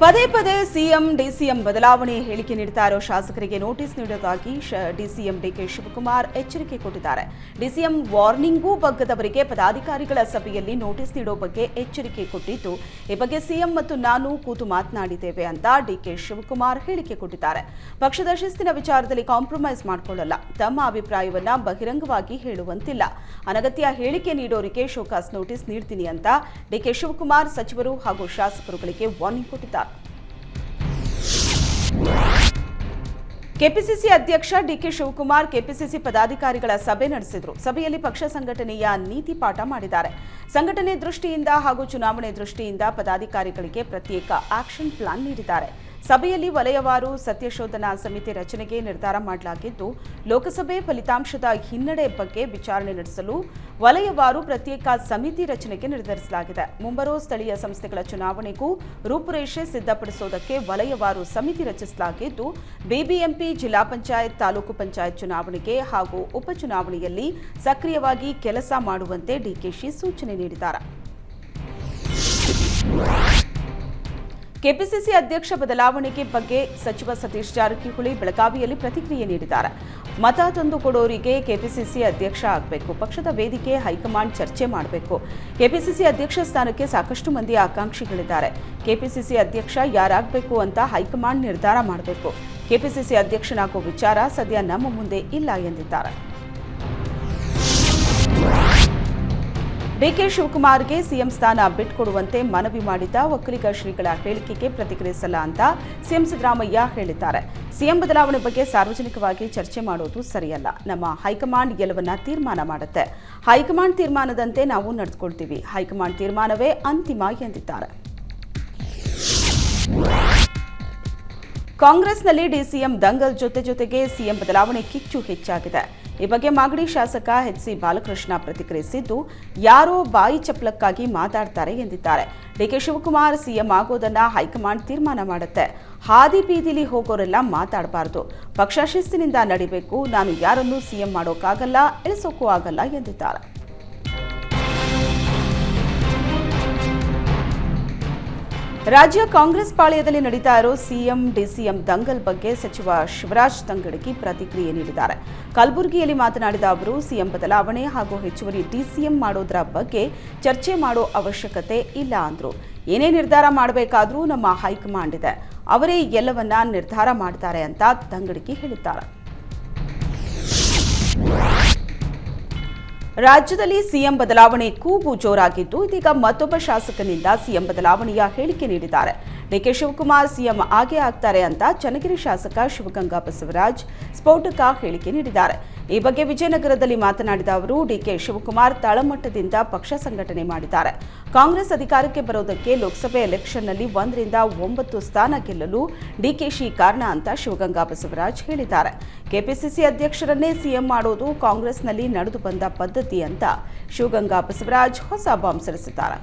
ಪದೇ ಪದೇ CM DCM ಬದಲಾವಣೆ ಹೇಳಿಕೆ ನೀಡುತ್ತಾ ಇರೋ ಶಾಸಕರಿಗೆ ನೋಟಿಸ್ ನೀಡುವುದಾಗಿ ಡಿಸಿಎಂ ಡಿಕೆ ಶಿವಕುಮಾರ್ ಎಚ್ಚರಿಕೆ ಕೊಟ್ಟಿದ್ದಾರೆ. ಡಿಸಿಎಂ ವಾರ್ನಿಂಗೂ ಬಗ್ಗದವರಿಗೆ ಪದಾಧಿಕಾರಿಗಳ ಸಭೆಯಲ್ಲಿ ನೋಟಿಸ್ ನೀಡುವ ಬಗ್ಗೆ ಎಚ್ಚರಿಕೆ ಕೊಟ್ಟಿದ್ದು, ಈ ಬಗ್ಗೆ ಸಿಎಂ ಮತ್ತು ನಾನು ಕೂತು ಮಾತನಾಡಿದ್ದೇವೆ ಅಂತ ಡಿಕೆ ಶಿವಕುಮಾರ್ ಹೇಳಿಕೆ ಕೊಟ್ಟಿದ್ದಾರೆ. ಪಕ್ಷದ ಶಿಸ್ತಿನ ವಿಚಾರದಲ್ಲಿ ಕಾಂಪ್ರಮೈಸ್ ಮಾಡಿಕೊಳ್ಳಲ್ಲ, ತಮ್ಮ ಅಭಿಪ್ರಾಯವನ್ನ ಬಹಿರಂಗವಾಗಿ ಹೇಳುವಂತಿಲ್ಲ, ಅನಗತ್ಯ ಹೇಳಿಕೆ ನೀಡೋರಿಗೆ ಶೋಕಾಸ್ ನೋಟಿಸ್ ನೀಡ್ತೀನಿ ಅಂತ ಡಿಕೆ ಶಿವಕುಮಾರ್ ಸಚಿವರು ಹಾಗೂ ಶಾಸಕರುಗಳಿಗೆ ವಾರ್ನಿಂಗ್ ಕೊಟ್ಟಿದ್ದಾರೆ. ಕೆಪಿಸಿಸಿ ಅಧ್ಯಕ್ಷ ಡಿಕೆ ಶಿವಕುಮಾರ್ ಕೆಪಿಸಿಸಿ ಪದಾಧಿಕಾರಿಗಳ ಸಭೆ ನಡೆಸಿದರು. ಸಭೆಯಲ್ಲಿ ಪಕ್ಷ ಸಂಘಟನೆಯ ನೀತಿ ಪಾಠ ಮಾಡಿದ್ದಾರೆ. ಸಂಘಟನೆ ದೃಷ್ಟಿಯಿಂದ ಹಾಗೂ ಚುನಾವಣೆ ದೃಷ್ಟಿಯಿಂದ ಪದಾಧಿಕಾರಿಗಳಿಗೆ ಪ್ರತ್ಯೇಕ ಆಕ್ಷನ್ ಪ್ಲಾನ್ ನೀಡಿದ್ದಾರೆ. ಸಭೆಯಲ್ಲಿ ವಲಯವಾರು ಸತ್ಯಶೋಧನಾ ಸಮಿತಿ ರಚನೆಗೆ ನಿರ್ಧಾರ ಮಾಡಲಾಗಿದ್ದು, ಲೋಕಸಭೆ ಫಲಿತಾಂಶದ ಹಿನ್ನಡೆ ಬಗ್ಗೆ ವಿಚಾರಣೆ ನಡೆಸಲು ವಲಯವಾರು ಪ್ರತ್ಯೇಕ ಸಮಿತಿ ರಚನೆಗೆ ನಿರ್ಧರಿಸಲಾಗಿದೆ. ಮುಂಬರುವ ಸ್ಥಳೀಯ ಸಂಸ್ಥೆಗಳ ಚುನಾವಣೆಗೂ ರೂಪುರೇಷೆ ಸಿದ್ಧಪಡಿಸುವುದಕ್ಕೆ ವಲಯವಾರು ಸಮಿತಿ ರಚಿಸಲಾಗಿದ್ದು, ಬಿಬಿಎಂಪಿ, ಜಿಲ್ಲಾ ಪಂಚಾಯತ್, ತಾಲೂಕು ಪಂಚಾಯತ್ ಚುನಾವಣೆಗೆ ಹಾಗೂ ಉಪಚುನಾವಣೆಯಲ್ಲಿ ಸಕ್ರಿಯವಾಗಿ ಕೆಲಸ ಮಾಡುವಂತೆ ಡಿಕೆಶಿ ಸೂಚನೆ ನೀಡಿದ್ದಾರೆ. ಕೆಪಿಸಿಸಿ ಅಧ್ಯಕ್ಷ ಬದಲಾವಣೆಗೆ ಬಗ್ಗೆ ಸಚಿವ ಸತೀಶ್ ಜಾರಕಿಹೊಳಿ ಬೆಳಗಾವಿಯಲ್ಲಿ ಪ್ರತಿಕ್ರಿಯೆ ನೀಡಿದ್ದಾರೆ. ಮತ ತಂದು ಕೊಡೋರಿಗೆ ಕೆಪಿಸಿಸಿ ಅಧ್ಯಕ್ಷ ಆಗಬೇಕು, ಪಕ್ಷದ ವೇದಿಕೆ ಹೈಕಮಾಂಡ್ ಚರ್ಚೆ ಮಾಡಬೇಕು. ಕೆಪಿಸಿಸಿ ಅಧ್ಯಕ್ಷ ಸ್ಥಾನಕ್ಕೆ ಸಾಕಷ್ಟು ಮಂದಿ ಆಕಾಂಕ್ಷಿಗಳಿದ್ದಾರೆ. ಕೆಪಿಸಿಸಿ ಅಧ್ಯಕ್ಷ ಯಾರಾಗಬೇಕು ಅಂತ ಹೈಕಮಾಂಡ್ ನಿರ್ಧಾರ ಮಾಡಬೇಕು. ಕೆಪಿಸಿಸಿ ಅಧ್ಯಕ್ಷನಾಗುವ ವಿಚಾರ ಸದ್ಯ ನಮ್ಮ ಮುಂದೆ ಇಲ್ಲ ಎಂದಿದ್ದಾರೆ. ಡಿಕೆ ಶಿವಕುಮಾರ್ಗೆ ಸಿಎಂ ಸ್ಥಾನ ಬಿಟ್ಟುಕೊಡುವಂತೆ ಮನವಿ ಮಾಡಿದ್ದ ಒಕ್ಕಲಿಗ ಶ್ರೀಗಳ ಹೇಳಿಕೆಗೆ ಪ್ರತಿಕ್ರಿಯಿಸಲ್ಲ ಅಂತ ಸಿಎಂ ಸಿದ್ದರಾಮಯ್ಯ ಹೇಳಿದ್ದಾರೆ. ಸಿಎಂ ಬದಲಾವಣೆ ಬಗ್ಗೆ ಸಾರ್ವಜನಿಕವಾಗಿ ಚರ್ಚೆ ಮಾಡೋದು ಸರಿಯಲ್ಲ. ನಮ್ಮ ಹೈಕಮಾಂಡ್ ಎಲ್ಲವನ್ನ ತೀರ್ಮಾನ ಮಾಡುತ್ತೆ. ಹೈಕಮಾಂಡ್ ತೀರ್ಮಾನದಂತೆ ನಾವು ನಡೆದುಕೊಳ್ತೀವಿ. ಹೈಕಮಾಂಡ್ ತೀರ್ಮಾನವೇ ಅಂತಿಮ ಎಂದಿದ್ದಾರೆ. ಕಾಂಗ್ರೆಸ್ನಲ್ಲಿ ಡಿಸಿಎಂ ದಂಗಲ್ ಜೊತೆಗೆ ಸಿಎಂ ಬದಲಾವಣೆ ಕಿಚ್ಚು ಹೆಚ್ಚಾಗಿದೆ. ಈ ಬಗ್ಗೆ ಮಾಗಡಿ ಶಾಸಕ ಎಚ್.ಸಿ. ಬಾಲಕೃಷ್ಣ ಪ್ರತಿಕ್ರಿಯಿಸಿದ್ದು, ಯಾರೋ ಬಾಯಿ ಚಪ್ಪಲಕ್ಕಾಗಿ ಮಾತಾಡ್ತಾರೆ ಎಂದಿದ್ದಾರೆ. ಡಿಕೆ ಶಿವಕುಮಾರ್ ಸಿಎಂ ಆಗೋದನ್ನ ಹೈಕಮಾಂಡ್ ತೀರ್ಮಾನ ಮಾಡುತ್ತೆ. ಹಾದಿ ಬೀದಿಲಿ ಹೋಗೋರೆಲ್ಲ ಮಾತಾಡಬಾರದು. ಪಕ್ಷ ಶಿಸ್ತಿನಿಂದ ನಡಿಬೇಕು. ನಾನು ಯಾರನ್ನೂ ಸಿಎಂ ಮಾಡೋಕ್ಕಾಗಲ್ಲ, ಇಳಿಸೋಕ್ಕೂ ಆಗಲ್ಲ ಎಂದಿದ್ದಾರೆ. ರಾಜ್ಯ ಕಾಂಗ್ರೆಸ್ ಪಾಳ್ಯದಲ್ಲಿ ನಡೀತಾ ಇರೋ ಸಿಎಂ ಡಿಸಿಎಂ ದಂಗಲ್ ಬಗ್ಗೆ ಸಚಿವ ಶಿವರಾಜ್ ತಂಗಡಗಿ ಪ್ರತಿಕ್ರಿಯೆ ನೀಡಿದ್ದಾರೆ. ಕಲಬುರಗಿಯಲ್ಲಿ ಮಾತನಾಡಿದ ಅವರು, ಸಿಎಂ ಬದಲಾವಣೆ ಹಾಗೂ ಹೆಚ್ಚುವರಿ ಡಿಸಿಎಂ ಮಾಡೋದ್ರ ಬಗ್ಗೆ ಚರ್ಚೆ ಮಾಡೋ ಅವಶ್ಯಕತೆ ಇಲ್ಲ ಅಂದ್ರು. ಏನೇ ನಿರ್ಧಾರ ಮಾಡಬೇಕಾದ್ರೂ ನಮ್ಮ ಹೈಕಮಾಂಡ್ ಇದೆ, ಅವರೇ ಎಲ್ಲವನ್ನ ನಿರ್ಧಾರ ಮಾಡ್ತಾರೆ ಅಂತ ತಂಗಡಗಿ ಹೇಳಿದ್ದಾರೆ. ರಾಜ್ಯದಲ್ಲಿ ಸಿಎಂ ಬದಲಾವಣೆ ಕೂಗು ಜೋರಾಗಿದ್ದು, ಇದೀಗ ಮತ್ತೊಬ್ಬ ಶಾಸಕನಿಂದ ಸಿಎಂ ಬದಲಾವಣೆಯ ಹೇಳಿಕೆ ನೀಡಿದ್ದಾರೆ. ಡಿಕೆ ಶಿವಕುಮಾರ್ ಸಿಎಂ ಆಗೇ ಆಗ್ತಾರೆ ಅಂತ ಚನ್ನಗಿರಿ ಶಾಸಕ ಶಿವಗಂಗಾ ಬಸವರಾಜ್ ಸ್ಫೋಟಕ ಹೇಳಿಕೆ ನೀಡಿದ್ದಾರೆ. ಈ ಬಗ್ಗೆ ವಿಜಯನಗರದಲ್ಲಿ ಮಾತನಾಡಿದ ಅವರು, ಡಿಕೆ ಶಿವಕುಮಾರ್ ತಳಮಟ್ಟದಿಂದ ಪಕ್ಷ ಸಂಘಟನೆ ಮಾಡಿದ್ದಾರೆ. ಕಾಂಗ್ರೆಸ್ ಅಧಿಕಾರಕ್ಕೆ ಬರೋದಕ್ಕೆ ಲೋಕಸಭೆ ಎಲೆಕ್ಷನ್ನಲ್ಲಿ 1ರಿಂದ 9 ಸ್ಥಾನ ಗೆಲ್ಲಲು ಡಿಕೆಶಿ ಕಾರಣ ಅಂತ ಶಿವಗಂಗಾ ಬಸವರಾಜ್ ಹೇಳಿದ್ದಾರೆ. ಕೆಪಿಸಿಸಿ ಅಧ್ಯಕ್ಷರನ್ನೇ ಸಿಎಂ ಮಾಡೋದು ಕಾಂಗ್ರೆಸ್ನಲ್ಲಿ ನಡೆದು ಬಂದ ಪದ್ಧತಿ ಅಂತ ಶಿವಗಂಗಾ ಬಸವರಾಜ್ ಹೊಸ ಬಾಂಬ್ ಸಿಡಿಸಿದ್ದಾರೆ.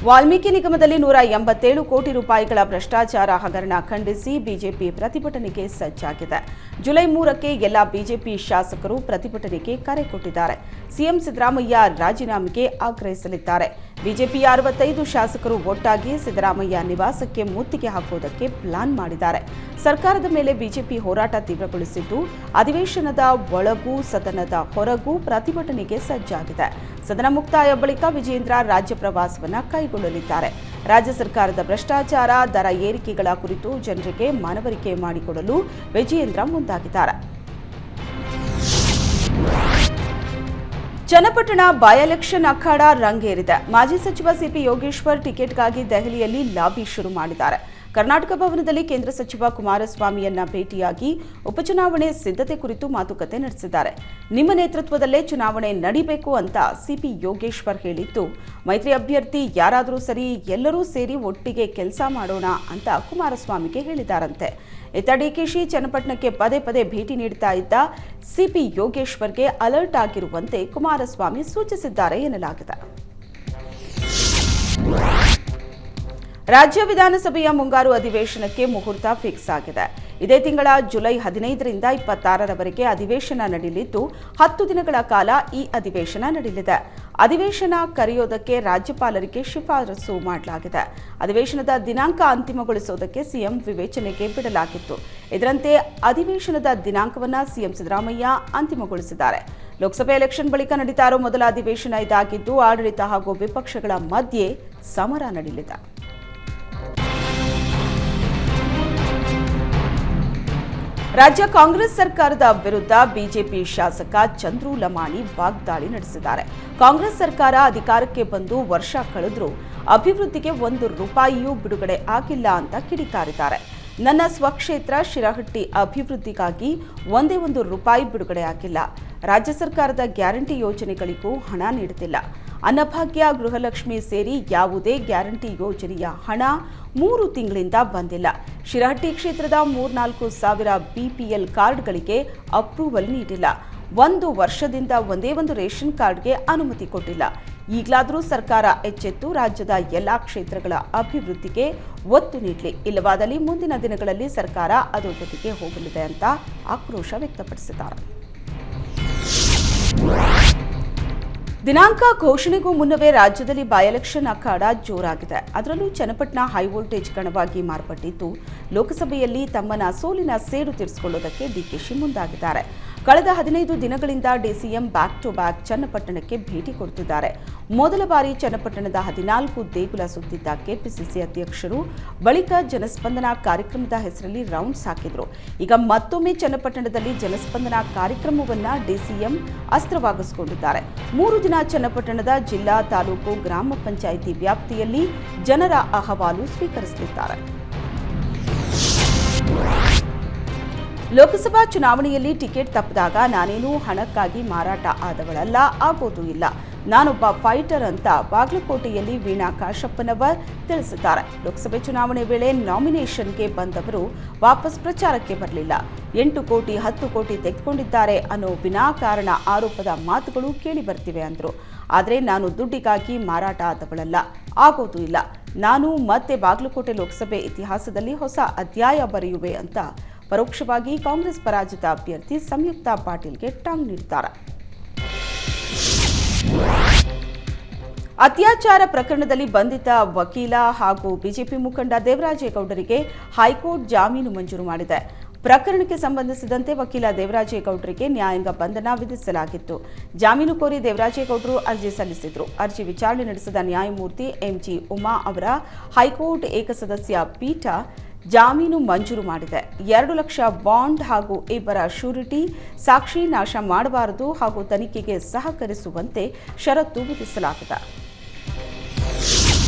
ವಾಲ್ಮೀಕಿ ನಿಗಮದಲ್ಲಿ 187 ಕೋಟಿ ರೂಪಾಯಿಗಳ ಭ್ರಷ್ಟಾಚಾರ ಹಗರಣ ಖಂಡಿಸಿ ಬಿಜೆಪಿ ಪ್ರತಿಭಟನೆಗೆ ಸಜ್ಜಾಗಿದೆ. ಜುಲೈ 3ಕ್ಕೆ ಎಲ್ಲ ಬಿಜೆಪಿ ಶಾಸಕರು ಪ್ರತಿಭಟನೆಗೆ ಕರೆ ಕೊಟ್ಟಿದ್ದಾರೆ. ಸಿಎಂ ಸಿದ್ದರಾಮಯ್ಯ ರಾಜೀನಾಮೆಗೆ ಆಗ್ರಹಿಸಲಿದ್ದಾರೆ. ಬಿಜೆಪಿಯ 65 ಶಾಸಕರು ಒಟ್ಟಾಗಿ ಸಿದ್ದರಾಮಯ್ಯ ನಿವಾಸಕ್ಕೆ ಮುತ್ತಿಗೆ ಹಾಕುವುದಕ್ಕೆ ಪ್ಲಾನ್ ಮಾಡಿದ್ದಾರೆ. ಸರ್ಕಾರದ ಮೇಲೆ ಬಿಜೆಪಿ ಹೋರಾಟ ತೀವ್ರಗೊಳಿಸಿದ್ದು, ಅಧಿವೇಶನದ ಒಳಗೂ ಸದನದ ಹೊರಗೂ ಪ್ರತಿಭಟನೆಗೆ ಸಜ್ಜಾಗಿದೆ. ಸದನ ಮುಕ್ತಾಯ ಬಳಿಕ ವಿಜೇಂದ್ರ ರಾಜ್ಯ ಪ್ರವಾಸವನ್ನು ಕೈಗೊಳ್ಳಲಿದ್ದಾರೆ. ರಾಜ್ಯ ಸರ್ಕಾರದ ಭ್ರಷ್ಟಾಚಾರ, ದರ ಏರಿಕೆಗಳ ಕುರಿತು ಜನರಿಗೆ ಮನವರಿಕೆ ಮಾಡಿಕೊಡಲು ವಿಜೇಂದ್ರ ಮುಂದಾಗಿದ್ದಾರೆ. ಚನ್ನಪಟ್ಟಣ ಬೈ ಎಲೆಕ್ಷನ್ ಅಖಾಡ ರಂಗೇರಿದೆ. ಮಾಜಿ ಸಚಿವ ಸಿಪಿ ಯೋಗೇಶ್ವರ್ ಟಿಕೆಟ್ಗಾಗಿ ದೆಹಲಿಯಲ್ಲಿ ಲಾಬಿ ಶುರು ಮಾಡಿದ್ದಾರೆ. ಕರ್ನಾಟಕ ಭವನದಲ್ಲಿ ಕೇಂದ್ರ ಸಚಿವ ಕುಮಾರಸ್ವಾಮಿಯನ್ನ ಭೇಟಿಯಾಗಿ ಉಪಚುನಾವಣೆ ಸಿದ್ಧತೆ ಕುರಿತು ಮಾತುಕತೆ ನಡೆಸಿದ್ದಾರೆ. ನಿಮ್ಮ ನೇತೃತ್ವದಲ್ಲೇ ಚುನಾವಣೆ ನಡೀಬೇಕು ಅಂತ ಸಿಪಿ ಯೋಗೇಶ್ವರ್ ಹೇಳಿದ್ದು, ಮೈತ್ರಿ ಅಭ್ಯರ್ಥಿ ಯಾರಾದರೂ ಸರಿ, ಎಲ್ಲರೂ ಸೇರಿ ಒಟ್ಟಿಗೆ ಕೆಲಸ ಮಾಡೋಣ ಅಂತ ಕುಮಾರಸ್ವಾಮಿಗೆ ಹೇಳಿದಾರಂತೆ. ಇತ್ತ ಡಿಕೆಶಿ ಚನ್ನಪಟ್ಟಣಕ್ಕೆ ಪದೇ ಪದೇ ಭೇಟಿ ನೀಡುತ್ತಾ ಇದ್ದ ಸಿಪಿ ಯೋಗೇಶ್ವರ್ಗೆ ಅಲರ್ಟ್ ಆಗಿರುವಂತೆ ಕುಮಾರಸ್ವಾಮಿ ಸೂಚಿಸಿದ್ದಾರೆ ಎನ್ನಲಾಗಿದೆ. ರಾಜ್ಯ ವಿಧಾನಸಭೆಯ ಮುಂಗಾರು ಅಧಿವೇಶನಕ್ಕೆ ಮುಹೂರ್ತ ಫಿಕ್ಸ್ ಆಗಿದೆ. ಇದೇ ತಿಂಗಳ ಜುಲೈ 15ರಿಂದ 26ರವರೆಗೆ ಅಧಿವೇಶನ ನಡೆಯಲಿದ್ದು 10 ದಿನಗಳ ಕಾಲ ಈ ಅಧಿವೇಶನ ನಡೆಯಲಿದೆ. ಅಧಿವೇಶನ ಕರೆಯೋದಕ್ಕೆ ರಾಜ್ಯಪಾಲರಿಗೆ ಶಿಫಾರಸು ಮಾಡಲಾಗಿದೆ. ಅಧಿವೇಶನದ ದಿನಾಂಕ ಅಂತಿಮಗೊಳಿಸುವುದಕ್ಕೆ ಸಿಎಂ ವಿವೇಚನೆಗೆ ಬಿಡಲಾಗಿತ್ತು. ಇದರಂತೆ ಅಧಿವೇಶನದ ದಿನಾಂಕವನ್ನು ಸಿಎಂ ಸಿದ್ದರಾಮಯ್ಯ ಅಂತಿಮಗೊಳಿಸಿದ್ದಾರೆ. ಲೋಕಸಭೆ ಎಲೆಕ್ಷನ್ ಬಳಿಕ ನಡೀತಾ ಇರೋ ಮೊದಲ ಅಧಿವೇಶನ ಇದಾಗಿದ್ದು ಆಡಳಿತ ಹಾಗೂ ವಿಪಕ್ಷಗಳ ಮಧ್ಯೆ ಸಮರ ನಡೆಯಲಿದೆ. ರಾಜ್ಯ ಕಾಂಗ್ರೆಸ್ ಸರ್ಕಾರದ ವಿರುದ್ಧ ಬಿಜೆಪಿ ಶಾಸಕ ಚಂದ್ರು ಲಮಾಣಿ ವಾಗ್ದಾಳಿ ನಡೆಸಿದ್ದಾರೆ. ಕಾಂಗ್ರೆಸ್ ಸರ್ಕಾರ ಅಧಿಕಾರಕ್ಕೆ ಬಂದು ವರ್ಷ ಕಳೆದರೂ ಅಭಿವೃದ್ಧಿಗೆ 1 ರೂಪಾಯಿಯೂ ಬಿಡುಗಡೆ ಆಗಿಲ್ಲ ಅಂತ ಕಿಡಿಕಾರಿದ್ದಾರೆ. ನನ್ನ ಸ್ವಕ್ಷೇತ್ರ ಶಿರಹಟ್ಟಿ ಅಭಿವೃದ್ಧಿಗಾಗಿ ಒಂದೇ 1 ರೂಪಾಯಿ ಬಿಡುಗಡೆ ಆಗಿಲ್ಲ. ರಾಜ್ಯ ಸರ್ಕಾರದ ಗ್ಯಾರಂಟಿ ಯೋಜನೆಗಳಿಗೂ ಹಣ ನೀಡುತ್ತಿಲ್ಲ. ಅನ್ನಭಾಗ್ಯ, ಗೃಹಲಕ್ಷ್ಮಿ ಸೇರಿ ಯಾವುದೇ ಗ್ಯಾರಂಟಿ ಯೋಜನೆಯ ಹಣ 3 ತಿಂಗಳಿಂದ ಬಂದಿಲ್ಲ. ಶಿರಹಟ್ಟಿ ಕ್ಷೇತ್ರದ 3-4 ಸಾವಿರ ಬಿಪಿಎಲ್ ಕಾರ್ಡ್ಗಳಿಗೆ ಅಪ್ರೂವಲ್ ನೀಡಿಲ್ಲ. 1 ವರ್ಷದಿಂದ ಒಂದೇ ಒಂದು ರೇಷನ್ ಕಾರ್ಡ್ಗೆ ಅನುಮತಿ ಕೊಟ್ಟಿಲ್ಲ. ಈಗಲಾದರೂ ಸರ್ಕಾರ ಎಚ್ಚೆತ್ತು ರಾಜ್ಯದ ಎಲ್ಲಾ ಕ್ಷೇತ್ರಗಳ ಅಭಿವೃದ್ಧಿಗೆ ಒತ್ತು ನೀಡಲಿ. ಇಲ್ಲವಾದಲ್ಲಿ ಮುಂದಿನ ದಿನಗಳಲ್ಲಿ ಸರ್ಕಾರ ಅಧೋಗತಿಗೆ ಹೋಗಲಿದೆ ಅಂತ ಆಕ್ರೋಶ ವ್ಯಕ್ತಪಡಿಸಿದ್ದಾರೆ. ದಿನಾಂಕ ಘೋಷಣೆಗೂ ಮುನ್ನವೇ ರಾಜ್ಯದಲ್ಲಿ ಬೈ ಎಲೆಕ್ಷನ್ ಅಖಾಡ ಜೋರಾಗಿದೆ. ಅದರಲ್ಲೂ ಚನ್ನಪಟ್ಟಣ ಹೈವೋಲ್ಟೇಜ್ ಕಣವಾಗಿ ಮಾರ್ಪಟ್ಟಿದ್ದು ಲೋಕಸಭೆಯಲ್ಲಿ ತಮ್ಮನ್ನ ಸೋಲಿನ ಸೇಡು ತೀರಿಸಿಕೊಳ್ಳುವುದಕ್ಕೆ ಡಿಕೆಶಿ ಮುಂದಾಗಿದ್ದಾರೆ. ಕಳೆದ 15 ದಿನಗಳಿಂದ ಡಿಸಿಎಂ ಬ್ಯಾಕ್ ಟು ಬ್ಯಾಕ್ ಚನ್ನಪಟ್ಟಣಕ್ಕೆ ಭೇಟಿ ಕೊಡುತ್ತಿದ್ದಾರೆ. ಮೊದಲ ಬಾರಿ ಚನ್ನಪಟ್ಟಣದ 14 ದೇಗುಲ ಸುತ್ತಿದ್ದ ಕೆಪಿಸಿಸಿ ಅಧ್ಯಕ್ಷರು ಬಳಿಕ ಜನಸ್ಪಂದನ ಕಾರ್ಯಕ್ರಮದ ಹೆಸರಲ್ಲಿ ರೌಂಡ್ಸ್ ಹಾಕಿದ್ರು. ಈಗ ಮತ್ತೊಮ್ಮೆ ಚನ್ನಪಟ್ಟಣದಲ್ಲಿ ಜನಸ್ಪಂದನ ಕಾರ್ಯಕ್ರಮವನ್ನ ಡಿಸಿಎಂ ಅಸ್ತ್ರವಾಗಿಸಿಕೊಂಡಿದ್ದಾರೆ. 3 ದಿನ ಚನ್ನಪಟ್ಟಣದ ಜಿಲ್ಲಾ, ತಾಲೂಕು, ಗ್ರಾಮ ಪಂಚಾಯಿತಿ ವ್ಯಾಪ್ತಿಯಲ್ಲಿ ಜನರ ಅಹವಾಲು ಸ್ವೀಕರಿಸಲಿದ್ದಾರೆ. ಲೋಕಸಭಾ ಚುನಾವಣೆಯಲ್ಲಿ ಟಿಕೆಟ್ ತಪ್ಪಿದಾಗ ನಾನೇನು ಹಣಕ್ಕಾಗಿ ಮಾರಾಟ ಆದವಳಲ್ಲ, ಆಗೋದೂ ಇಲ್ಲ. ನಾನೊಬ್ಬ ಫೈಟರ್ ಅಂತ ಬಾಗಲಕೋಟೆಯಲ್ಲಿ ವೀಣಾ ಕಾಶಪ್ಪನವರ್ ತಿಳಿಸಿದ್ದಾರೆ. ಲೋಕಸಭೆ ಚುನಾವಣೆ ವೇಳೆ ನಾಮಿನೇಷನ್ಗೆ ಬಂದವರು ವಾಪಸ್ ಪ್ರಚಾರಕ್ಕೆ ಬರಲಿಲ್ಲ. 8 ಕೋಟಿ 10 ಕೋಟಿ ತೆಗೆದುಕೊಂಡಿದ್ದಾರೆ ಅನ್ನೋ ವಿನಾಕಾರಣ ಆರೋಪದ ಮಾತುಗಳು ಕೇಳಿ ಬರ್ತಿವೆ ಅಂದರು. ಆದರೆ ನಾನು ದುಡ್ಡಿಗಾಗಿ ಮಾರಾಟ ಆದವಳಲ್ಲ, ಆಗೋದೂ ಇಲ್ಲ. ನಾನು ಮತ್ತೆ ಬಾಗಲಕೋಟೆ ಲೋಕಸಭೆ ಇತಿಹಾಸದಲ್ಲಿ ಹೊಸ ಅಧ್ಯಾಯ ಬರೆಯುವೆ ಅಂತ ಪರೋಕ್ಷವಾಗಿ ಕಾಂಗ್ರೆಸ್ ಪರಾಜಿತ ಅಭ್ಯರ್ಥಿ ಸಂಯುಕ್ತ ಪಾಟೀಲ್ಗೆ ಟಾಂಗ್ ನೀಡಿದ್ದಾರೆ. ಅತ್ಯಾಚಾರ ಪ್ರಕರಣದಲ್ಲಿ ಬಂಧಿತ ವಕೀಲ ಹಾಗೂ ಬಿಜೆಪಿ ಮುಖಂಡ ದೇವರಾಜೇಗೌಡರಿಗೆ ಹೈಕೋರ್ಟ್ ಜಾಮೀನು ಮಂಜೂರು ಮಾಡಿದೆ. ಪ್ರಕರಣಕ್ಕೆ ಸಂಬಂಧಿಸಿದಂತೆ ವಕೀಲ ದೇವರಾಜೇಗೌಡರಿಗೆ ನ್ಯಾಯಾಂಗ ಬಂಧನ ವಿಧಿಸಲಾಗಿತ್ತು. ಜಾಮೀನು ಕೋರಿ ದೇವರಾಜೇಗೌಡರು ಅರ್ಜಿ ಸಲ್ಲಿಸಿದ್ರು. ಅರ್ಜಿ ವಿಚಾರಣೆ ನಡೆಸಿದ ನ್ಯಾಯಮೂರ್ತಿ ಎಂಜಿ ಉಮಾ ಅವರ ಹೈಕೋರ್ಟ್ ಏಕಸದಸ್ಯ ಪೀಠ ಜಾಮೀನು ಮಂಜೂರು ಮಾಡಿದೆ. 2 ಲಕ್ಷ ಬಾಂಡ್ ಹಾಗೂ 2 ಶ್ಯೂರಿಟಿ ಸಾಕ್ಷಿ ನಾಶ ಮಾಡಬಾರದು ಹಾಗೂ ತನಿಖೆಗೆ ಸಹಕರಿಸುವಂತೆ ಷರತ್ತು ವಿಧಿಸಲಾಗಿದೆ.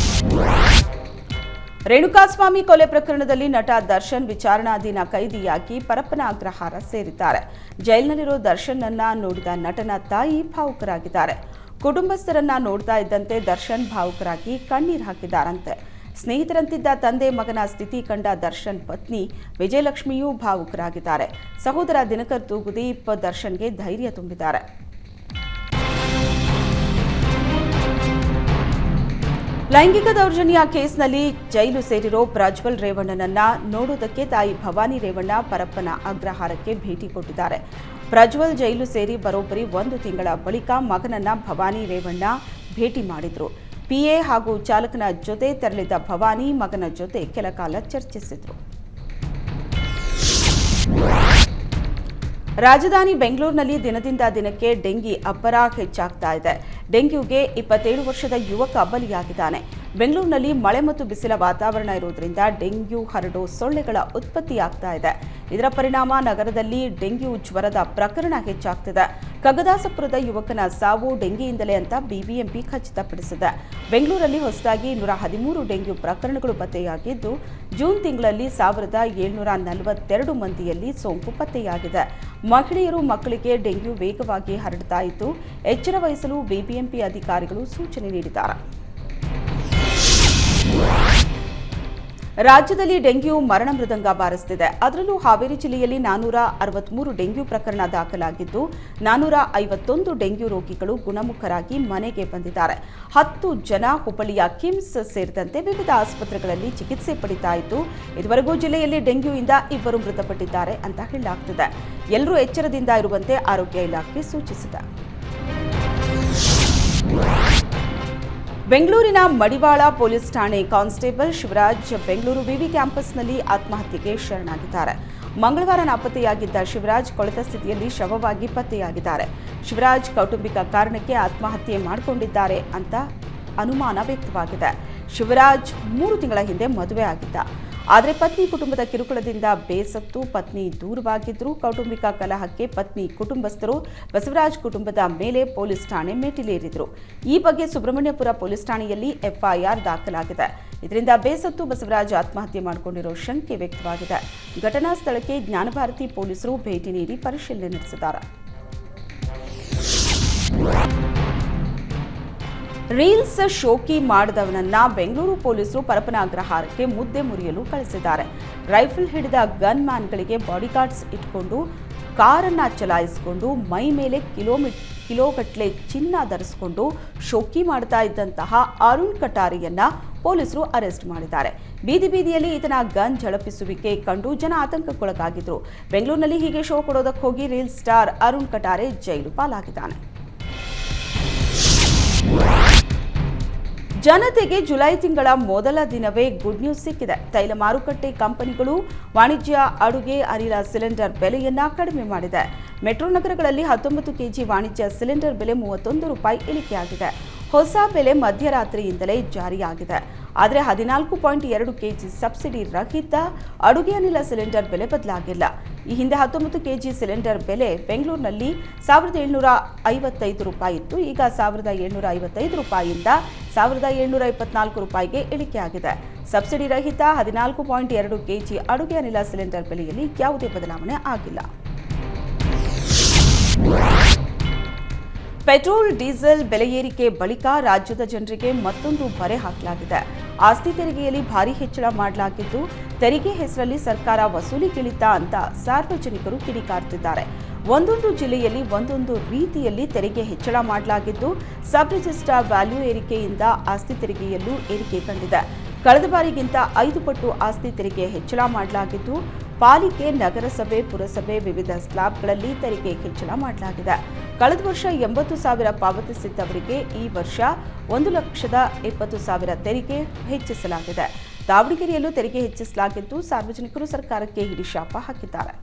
ರೇಣುಕಾಸ್ವಾಮಿ ಕೊಲೆ ಪ್ರಕರಣದಲ್ಲಿ ನಟ ದರ್ಶನ್ ವಿಚಾರಣಾಧೀನ ಕೈದಿಯಾಗಿ ಪರಪ್ಪನ ಅಗ್ರಹಾರ ಸೇರಿದ್ದಾರೆ. ಜೈಲಿನಲ್ಲಿರೋ ದರ್ಶನ್ ಅನ್ನ ನೋಡಿದ ನಟನ ತಾಯಿ ಭಾವುಕರಾಗಿದ್ದಾರೆ. ಕುಟುಂಬಸ್ಥರನ್ನ ನೋಡ್ತಾ ಇದ್ದಂತೆ ದರ್ಶನ್ ಭಾವುಕರಾಗಿ ಕಣ್ಣೀರು ಹಾಕಿದ್ದಾರಂತೆ. ಸ್ನೇಹಿತರಂತಿದ್ದ ತಂದೆ ಮಗನ ಸ್ಥಿತಿ ಕಂಡ ದರ್ಶನ್ ಪತ್ನಿ ವಿಜಯಲಕ್ಷ್ಮಿಯೂ ಭಾವುಕರಾಗಿದ್ದಾರೆ. ಸಹೋದರ ದಿನಕರ್ ತೂಗುದೀಪ್ ದರ್ಶನ್ಗೆ ಧೈರ್ಯ ತುಂಬಿದ್ದಾರೆ. ಲೈಂಗಿಕ ದೌರ್ಜನ್ಯ ಕೇಸ್ನಲ್ಲಿ ಜೈಲು ಸೇರಿರೋ ಪ್ರಜ್ವಲ್ ರೇವಣ್ಣನನ್ನ ನೋಡೋದಕ್ಕೆ ತಾಯಿ ಭವಾನಿ ರೇವಣ್ಣ ಪರಪ್ಪನ ಅಗ್ರಹಾರಕ್ಕೆ ಭೇಟಿ ಕೊಟ್ಟಿದ್ದಾರೆ. ಪ್ರಜ್ವಲ್ ಜೈಲು ಸೇರಿ ಬರೋಬ್ಬರಿ 1 ತಿಂಗಳ ಬಳಿಕ ಮಗನನ್ನ ಭವಾನಿ ರೇವಣ್ಣ ಭೇಟಿ ಮಾಡಿದ್ರು. ಪಿಎ ಹಾಗೂ ಚಾಲಕನ ಜೊತೆ ತೆರಳಿದ ಭವಾನಿ ಮಗನ ಜೊತೆ ಕೆಲ ಕಾಲ ಚರ್ಚಿಸಿದ್ರು. ರಾಜಧಾನಿ ಬೆಂಗಳೂರಿನಲ್ಲಿ ದಿನದಿಂದ ದಿನಕ್ಕೆ ಡೆಂಗಿ ಅಬ್ಬರ ಹೆಚ್ಚಾಗ್ತಾ ಇದೆ. ಡೆಂಗ್ಯೂಗೆ 27 ವರ್ಷದ ಯುವಕ ಬಲಿಯಾಗಿದ್ದಾನೆ. ಬೆಂಗಳೂರಿನಲ್ಲಿ ಮಳೆ ಮತ್ತು ಬಿಸಿಲ ವಾತಾವರಣ ಇರುವುದರಿಂದ ಡೆಂಗ್ಯೂ ಹರಡೋ ಸೊಳ್ಳೆಗಳ ಉತ್ಪತ್ತಿಯಾಗ್ತಾ ಇದೆ. ಇದರ ಪರಿಣಾಮ ನಗರದಲ್ಲಿ ಡೆಂಗ್ಯೂ ಜ್ವರದ ಪ್ರಕರಣ ಹೆಚ್ಚಾಗ್ತಿದೆ. ಕಗ್ಗದಾಸಪುರದ ಯುವಕನ ಸಾವು ಡೆಂಗಿಯಿಂದಲೇ ಅಂತ ಬಿಬಿಎಂಪಿ ಖಚಿತಪಡಿಸಿದೆ. ಬೆಂಗಳೂರಲ್ಲಿ ಹೊಸದಾಗಿ 213 ಡೆಂಗ್ಯೂ ಪ್ರಕರಣಗಳು ಪತ್ತೆಯಾಗಿದ್ದು ಜೂನ್ ತಿಂಗಳಲ್ಲಿ 1742 ಮಂದಿಯಲ್ಲಿ ಸೋಂಕು ಪತ್ತೆಯಾಗಿದೆ. ಮಹಿಳೆಯರು ಮಕ್ಕಳಿಗೆ ಡೆಂಗ್ಯೂ ವೇಗವಾಗಿ ಹರಡ್ತಾ ಇದ್ದು ಎಚ್ಚರ ವಹಿಸಲು ಬಿಬಿಎಂಪಿ ಅಧಿಕಾರಿಗಳು ಸೂಚನೆ ನೀಡಿದ್ದಾರೆ. ರಾಜ್ಯದಲ್ಲಿ ಡೆಂಗ್ಯೂ ಮರಣ ಮೃದಂಗ ಬಾರಿಸುತ್ತಿದೆ. ಅದರಲ್ಲೂ ಹಾವೇರಿ ಜಿಲ್ಲೆಯಲ್ಲಿ 463 ಡೆಂಗ್ಯೂ ಪ್ರಕರಣ ದಾಖಲಾಗಿದ್ದು 451 ಡೆಂಗ್ಯೂ ರೋಗಿಗಳು ಗುಣಮುಖರಾಗಿ ಮನೆಗೆ ಬಂದಿದ್ದಾರೆ. 10 ಜನ ಹುಬ್ಬಳ್ಳಿಯ ಕಿಮ್ಸ್ ಸೇರಿದಂತೆ ವಿವಿಧ ಆಸ್ಪತ್ರೆಗಳಲ್ಲಿ ಚಿಕಿತ್ಸೆ ಪಡಿತಾ ಇದ್ದು ಇದುವರೆಗೂ ಜಿಲ್ಲೆಯಲ್ಲಿ ಡೆಂಗ್ಯೂಯಿಂದ 2 ಮೃತಪಟ್ಟಿದ್ದಾರೆ ಅಂತ ಹೇಳಲಾಗುತ್ತಿದೆ. ಎಲ್ಲರೂ ಎಚ್ಚರದಿಂದ ಇರುವಂತೆ ಆರೋಗ್ಯ ಇಲಾಖೆ ಸೂಚಿಸಿದೆ. ಬೆಂಗಳೂರಿನ ಮಡಿವಾಳ ಪೊಲೀಸ್ ಠಾಣೆ ಕಾನ್ಸ್ಟೇಬಲ್ ಶಿವರಾಜ್ ಬೆಂಗಳೂರು ವಿವಿ ಕ್ಯಾಂಪಸ್ನಲ್ಲಿ ಆತ್ಮಹತ್ಯೆಗೆ ಶರಣಾಗಿದ್ದಾರೆ. ಮಂಗಳವಾರ ನಾಪತ್ತೆಯಾಗಿದ್ದ ಶಿವರಾಜ್ ಕೊಳೆತ ಸ್ಥಿತಿಯಲ್ಲಿ ಶವವಾಗಿ ಪತ್ತೆಯಾಗಿದ್ದಾರೆ. ಶಿವರಾಜ್ ಕೌಟುಂಬಿಕ ಕಾರಣಕ್ಕೆ ಆತ್ಮಹತ್ಯೆ ಮಾಡಿಕೊಂಡಿದ್ದಾರೆ ಅಂತ ಅನುಮಾನ ವ್ಯಕ್ತವಾಗಿದೆ. ಶಿವರಾಜ್ 3 ತಿಂಗಳ ಹಿಂದೆ ಮದುವೆ ಆಗಿದ್ದ. ಆದರೆ ಪತ್ನಿ ಕುಟುಂಬದ ಕಿರುಕುಳದಿಂದ ಬೇಸತ್ತು ಪತ್ನಿ ದೂರವಾಗಿದ್ದರು. ಕೌಟುಂಬಿಕ ಕಲಹಕ್ಕೆ ಪತ್ನಿ ಕುಟುಂಬಸ್ಥರು ಬಸವರಾಜ್ ಕುಟುಂಬದ ಮೇಲೆ ಪೊಲೀಸ್ ಠಾಣೆ ಮೆಟ್ಟಿಲೇರಿದ್ರು. ಈ ಬಗ್ಗೆ ಸುಬ್ರಹ್ಮಣ್ಯಪುರ ಪೊಲೀಸ್ ಠಾಣೆಯಲ್ಲಿ ಎಫ್ಐಆರ್ ದಾಖಲಾಗಿದೆ. ಇದರಿಂದ ಬೇಸತ್ತು ಬಸವರಾಜ್ ಆತ್ಮಹತ್ಯೆ ಮಾಡಿಕೊಂಡಿರೋ ಶಂಕೆ ವ್ಯಕ್ತವಾಗಿದೆ. ಘಟನಾ ಸ್ಥಳಕ್ಕೆ ಜ್ಞಾನಭಾರತಿ ಪೊಲೀಸರು ಭೇಟಿ ನೀಡಿ ಪರಿಶೀಲನೆ ನಡೆಸಿದ್ದಾರೆ. ರೀಲ್ಸ್ ಶೋಕಿ ಮಾಡಿದವನನ್ನ ಬೆಂಗಳೂರು ಪೊಲೀಸರು ಪರಪ್ಪನ ಅಗ್ರಹಾರಕ್ಕೆ ಮುದ್ದೆ ಮುರಿಯಲು ಕಳಿಸಿದ್ದಾರೆ. ರೈಫಲ್ ಹಿಡಿದ ಗನ್ ಮ್ಯಾನ್ಗಳಿಗೆ ಬಾಡಿಗಾರ್ಡ್ಸ್ ಇಟ್ಕೊಂಡು ಕಾರನ್ನ ಚಲಾಯಿಸಿಕೊಂಡು ಮೈ ಮೇಲೆ ಕಿಲೋಗಟ್ಟಲೆ ಚಿನ್ನ ಧರಿಸಿಕೊಂಡು ಶೋಕಿ ಮಾಡ್ತಾ ಇದ್ದಂತಹ ಅರುಣ್ ಕಟಾರಿಯನ್ನ ಪೊಲೀಸರು ಅರೆಸ್ಟ್ ಮಾಡಿದ್ದಾರೆ. ಬೀದಿ ಬೀದಿಯಲ್ಲಿ ಈತನ ಗನ್ ಝಳಪಿಸುವಿಕೆ ಕಂಡು ಜನ ಆತಂಕಕ್ಕೊಳಗಾಗಿದ್ರು. ಬೆಂಗಳೂರಿನಲ್ಲಿ ಹೀಗೆ ಶೋ ಕೊಡೋದಕ್ಕೆ ಹೋಗಿ ರೀಲ್ ಸ್ಟಾರ್ ಅರುಣ್ ಕಟಾರೆ ಜೈಲು ಪಾಲಾಗಿದ್ದಾನೆ. ಜನತೆಗೆ ಜುಲೈ ತಿಂಗಳ ಮೊದಲ ದಿನವೇ ಗುಡ್ ನ್ಯೂಸ್ ಸಿಕ್ಕಿದೆ. ತೈಲ ಮಾರುಕಟ್ಟೆ ಕಂಪನಿಗಳು ವಾಣಿಜ್ಯ ಅಡುಗೆ ಅನಿಲ ಸಿಲಿಂಡರ್ ಬೆಲೆಯನ್ನ ಕಡಿಮೆ ಮಾಡಿದೆ. ಮೆಟ್ರೋ ನಗರಗಳಲ್ಲಿ 19 ಕೆಜಿ ವಾಣಿಜ್ಯ ಸಿಲಿಂಡರ್ ಬೆಲೆ ₹31 ಇಳಿಕೆಯಾಗಿದೆ. ಹೊಸ ಬೆಲೆ ಮಧ್ಯರಾತ್ರಿಯಿಂದಲೇ ಜಾರಿಯಾಗಿದೆ. ಆದರೆ 14.2 ಕೆಜಿ ಸಬ್ಸಿಡಿ ರಹಿತ ಅಡುಗೆ ಅನಿಲ ಸಿಲಿಂಡರ್ ಬೆಲೆ ಬದಲಾಗಿಲ್ಲ. ಈ ಹಿಂದೆ 19 ಕೆಜಿ ಸಿಲಿಂಡರ್ ಬೆಲೆ ಬೆಂಗಳೂರಿನಲ್ಲಿ ₹1,755 ಇತ್ತು. ಈಗ ₹1,755ರಿಂದ ₹1,724ಗೆ ಇಳಿಕೆಯಾಗಿದೆ. ಸಬ್ಸಿಡಿ ರಹಿತ 14.2 ಕೆಜಿ ಅಡುಗೆ ಅನಿಲ ಸಿಲಿಂಡರ್ ಬೆಲೆಯಲ್ಲಿ ಯಾವುದೇ ಬದಲಾವಣೆ ಆಗಿಲ್ಲ. ಪೆಟ್ರೋಲ್ ಡೀಸೆಲ್ ಬೆಲೆ ಏರಿಕೆ ಬಳಿಕ ರಾಜ್ಯದ ಜನರಿಗೆ ಮತ್ತೊಂದು ಬರೆ ಹಾಕಲಾಗಿದೆ. ಆಸ್ತಿ ತೆರಿಗೆಯಲ್ಲಿ ಭಾರೀ ಹೆಚ್ಚಳ ಮಾಡಲಾಗಿದ್ದು ತೆರಿಗೆ ಹೆಸರಲ್ಲಿ ಸರ್ಕಾರ ವಸೂಲಿಗಿಳಿತ ಅಂತ ಸಾರ್ವಜನಿಕರು ಕಿಡಿಕಾರ್ತಿದ್ದಾರೆ. ಒಂದೊಂದು ಜಿಲ್ಲೆಯಲ್ಲಿ ಒಂದೊಂದು ರೀತಿಯಲ್ಲಿ ತೆರಿಗೆ ಹೆಚ್ಚಳ ಮಾಡಲಾಗಿದ್ದು ಸಬ್ ರಿಜಿಸ್ಟ್ರಾರ್ ವ್ಯಾಲ್ಯೂ ಏರಿಕೆಯಿಂದ ಆಸ್ತಿ ತೆರಿಗೆಯಲ್ಲೂ ಏರಿಕೆ ಕಂಡಿದೆ. ಕಳೆದ ಬಾರಿಗಿಂತ 5 ಪಟ್ಟು ಆಸ್ತಿ ತೆರಿಗೆ ಹೆಚ್ಚಳ ಮಾಡಲಾಗಿದ್ದು ಪಾಲಿಕೆ, ನಗರಸಭೆ, ಪುರಸಭೆ ವಿವಿಧ ಸ್ಲಾಬ್ಗಳಲ್ಲಿ ತೆರಿಗೆ ಹೆಚ್ಚಳ ಮಾಡಲಾಗಿದೆ. ಕಳೆದ ವರ್ಷ 80,000 ಪಾವತಿಸಿದ್ದವರಿಗೆ ಈ ವರ್ಷ 1,20,000 ತೆರಿಗೆ ಹೆಚ್ಚಿಸಲಾಗಿದೆ. ದಾವಣಗೆರೆಯಲ್ಲೂ ತೆರಿಗೆ ಹೆಚ್ಚಿಸಲಾಗಿದ್ದು ಸಾರ್ವಜನಿಕರು ಸರ್ಕಾರಕ್ಕೆ ಹಿಡಿಶಾಪ ಹಾಕಿದ್ದಾರೆ.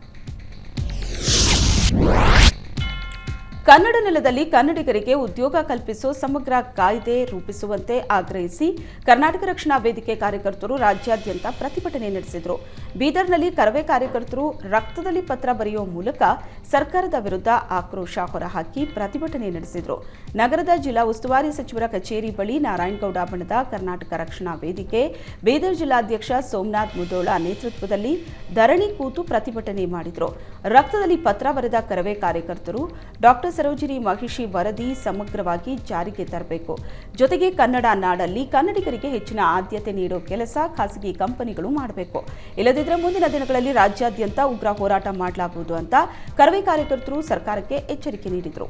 ಕನ್ನಡ ನೆಲದಲ್ಲಿ ಕನ್ನಡಿಗರಿಗೆ ಉದ್ಯೋಗ ಕಲ್ಪಿಸೋ ಸಮಗ್ರ ಕಾಯ್ದೆ ರೂಪಿಸುವಂತೆ ಆಗ್ರಹಿಸಿ ಕರ್ನಾಟಕ ರಕ್ಷಣಾ ವೇದಿಕೆ ಕಾರ್ಯಕರ್ತರು ರಾಜ್ಯಾದ್ಯಂತ ಪ್ರತಿಭಟನೆ ನಡೆಸಿದರು. ಬೀದರ್ನಲ್ಲಿ ಕರವೇ ಕಾರ್ಯಕರ್ತರು ರಕ್ತದಲ್ಲಿ ಪತ್ರ ಬರೆಯುವ ಮೂಲಕ ಸರ್ಕಾರದ ವಿರುದ್ಧ ಆಕ್ರೋಶ ಹೊರಹಾಕಿ ಪ್ರತಿಭಟನೆ ನಡೆಸಿದರು. ನಗರದ ಜಿಲ್ಲಾ ಉಸ್ತುವಾರಿ ಸಚಿವರ ಕಚೇರಿ ಬಳಿ ನಾರಾಯಣಗೌಡ ಬಣದ ಕರ್ನಾಟಕ ರಕ್ಷಣಾ ವೇದಿಕೆ ಬೀದರ್ ಜಿಲ್ಲಾಧ್ಯಕ್ಷ ಸೋಮನಾಥ್ ಮುದೋಳ ನೇತೃತ್ವದಲ್ಲಿ ಧರಣಿ ಕೂತು ಪ್ರತಿಭಟನೆ ಮಾಡಿದರು. ರಕ್ತದಲ್ಲಿ ಪತ್ರ ಬರೆದ ಕರವೇ ಕಾರ್ಯಕರ್ತರು ಡಾಕ್ಟರ್ ಸರೋಜಿನಿ ಮಹಿಷಿ ವರದಿ ಸಮಗ್ರವಾಗಿ ಜಾರಿಗೆ ತರಬೇಕು. ಜೊತೆಗೆ ಕನ್ನಡ ನಾಡಲ್ಲಿ ಕನ್ನಡಿಗರಿಗೆ ಹೆಚ್ಚಿನ ಆದ್ಯತೆ ನೀಡೋ ಕೆಲಸ ಖಾಸಗಿ ಕಂಪನಿಗಳು ಮಾಡಬೇಕು. ಇಲ್ಲದಿದ್ದರೆ ಮುಂದಿನ ದಿನಗಳಲ್ಲಿ ರಾಜ್ಯಾದ್ಯಂತ ಉಗ್ರ ಹೋರಾಟ ಮಾಡಲಾಗುವುದು ಅಂತ ಕರವೇ ಕಾರ್ಯಕರ್ತರು ಸರ್ಕಾರಕ್ಕೆ ಎಚ್ಚರಿಕೆ ನೀಡಿದರು.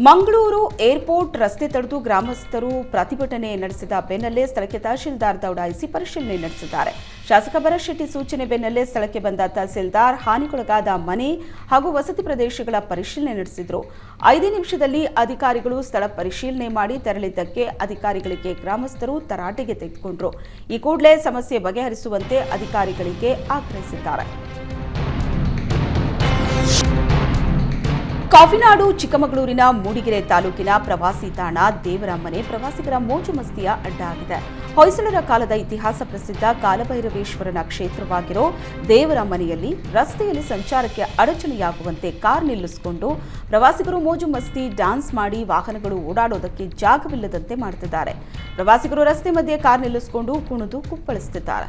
ಮಂಗಳೂರು ಏರ್ಪೋರ್ಟ್ ರಸ್ತೆ ತಡೆದು ಗ್ರಾಮಸ್ಥರು ಪ್ರತಿಭಟನೆ ನಡೆಸಿದ ಬೆನ್ನಲ್ಲೇ ಸ್ಥಳಕ್ಕೆ ತಹಶೀಲ್ದಾರ್ ದೌಡಾಯಿಸಿ ಪರಿಶೀಲನೆ ನಡೆಸಿದ್ದಾರೆ. ಶಾಸಕ ಭರತ್ ಶೆಟ್ಟಿ ಸೂಚನೆ ಬೆನ್ನಲ್ಲೇ ಸ್ಥಳಕ್ಕೆ ಬಂದ ತಹಸೀಲ್ದಾರ್ ಹಾನಿಗೊಳಗಾದ ಮನೆ ಹಾಗೂ ವಸತಿ ಪ್ರದೇಶಗಳ ಪರಿಶೀಲನೆ ನಡೆಸಿದರು. 5 ನಿಮಿಷದಲ್ಲಿ ಅಧಿಕಾರಿಗಳು ಸ್ಥಳ ಪರಿಶೀಲನೆ ಮಾಡಿ ತೆರಳಿದ್ದಕ್ಕೆ ಅಧಿಕಾರಿಗಳಿಗೆ ಗ್ರಾಮಸ್ಥರು ತರಾಟೆಗೆ ತೆಗೆದುಕೊಂಡರು. ಈ ಕೂಡಲೇ ಸಮಸ್ಯೆ ಬಗೆಹರಿಸುವಂತೆ ಅಧಿಕಾರಿಗಳಿಗೆ ಆಗ್ರಹಿಸಿದ್ದಾರೆ. ಕಾಫಿನಾಡು ಚಿಕ್ಕಮಗಳೂರಿನ ಮೂಡಿಗೆರೆ ತಾಲೂಕಿನ ಪ್ರವಾಸಿ ತಾಣ ದೇವರಮನೆ ಪ್ರವಾಸಿಗರ ಮೋಜು ಮಸ್ತಿಯ ಅಡ್ಡ ಆಗಿದೆ. ಹೊಯ್ಸಳರ ಕಾಲದ ಇತಿಹಾಸ ಪ್ರಸಿದ್ಧ ಕಾಲಭೈರವೇಶ್ವರನ ಕ್ಷೇತ್ರವಾಗಿರೋ ದೇವರಮನೆಯಲ್ಲಿ ರಸ್ತೆಯಲ್ಲಿ ಸಂಚಾರಕ್ಕೆ ಅಡಚಣೆಯಾಗುವಂತೆ ಕಾರ್ ನಿಲ್ಲಿಸಿಕೊಂಡು ಪ್ರವಾಸಿಗರು ಮೋಜು ಮಸ್ತಿ ಡ್ಯಾನ್ಸ್ ಮಾಡಿ ವಾಹನಗಳು ಓಡಾಡೋದಕ್ಕೆ ಜಾಗವಿಲ್ಲದಂತೆ ಮಾಡುತ್ತಿದ್ದಾರೆ. ಪ್ರವಾಸಿಗರು ರಸ್ತೆ ಮಧ್ಯೆ ಕಾರ್ ನಿಲ್ಲಿಸಿಕೊಂಡು ಕುಣಿದು ಕುಪ್ಪಳಿಸುತ್ತಿದ್ದಾರೆ.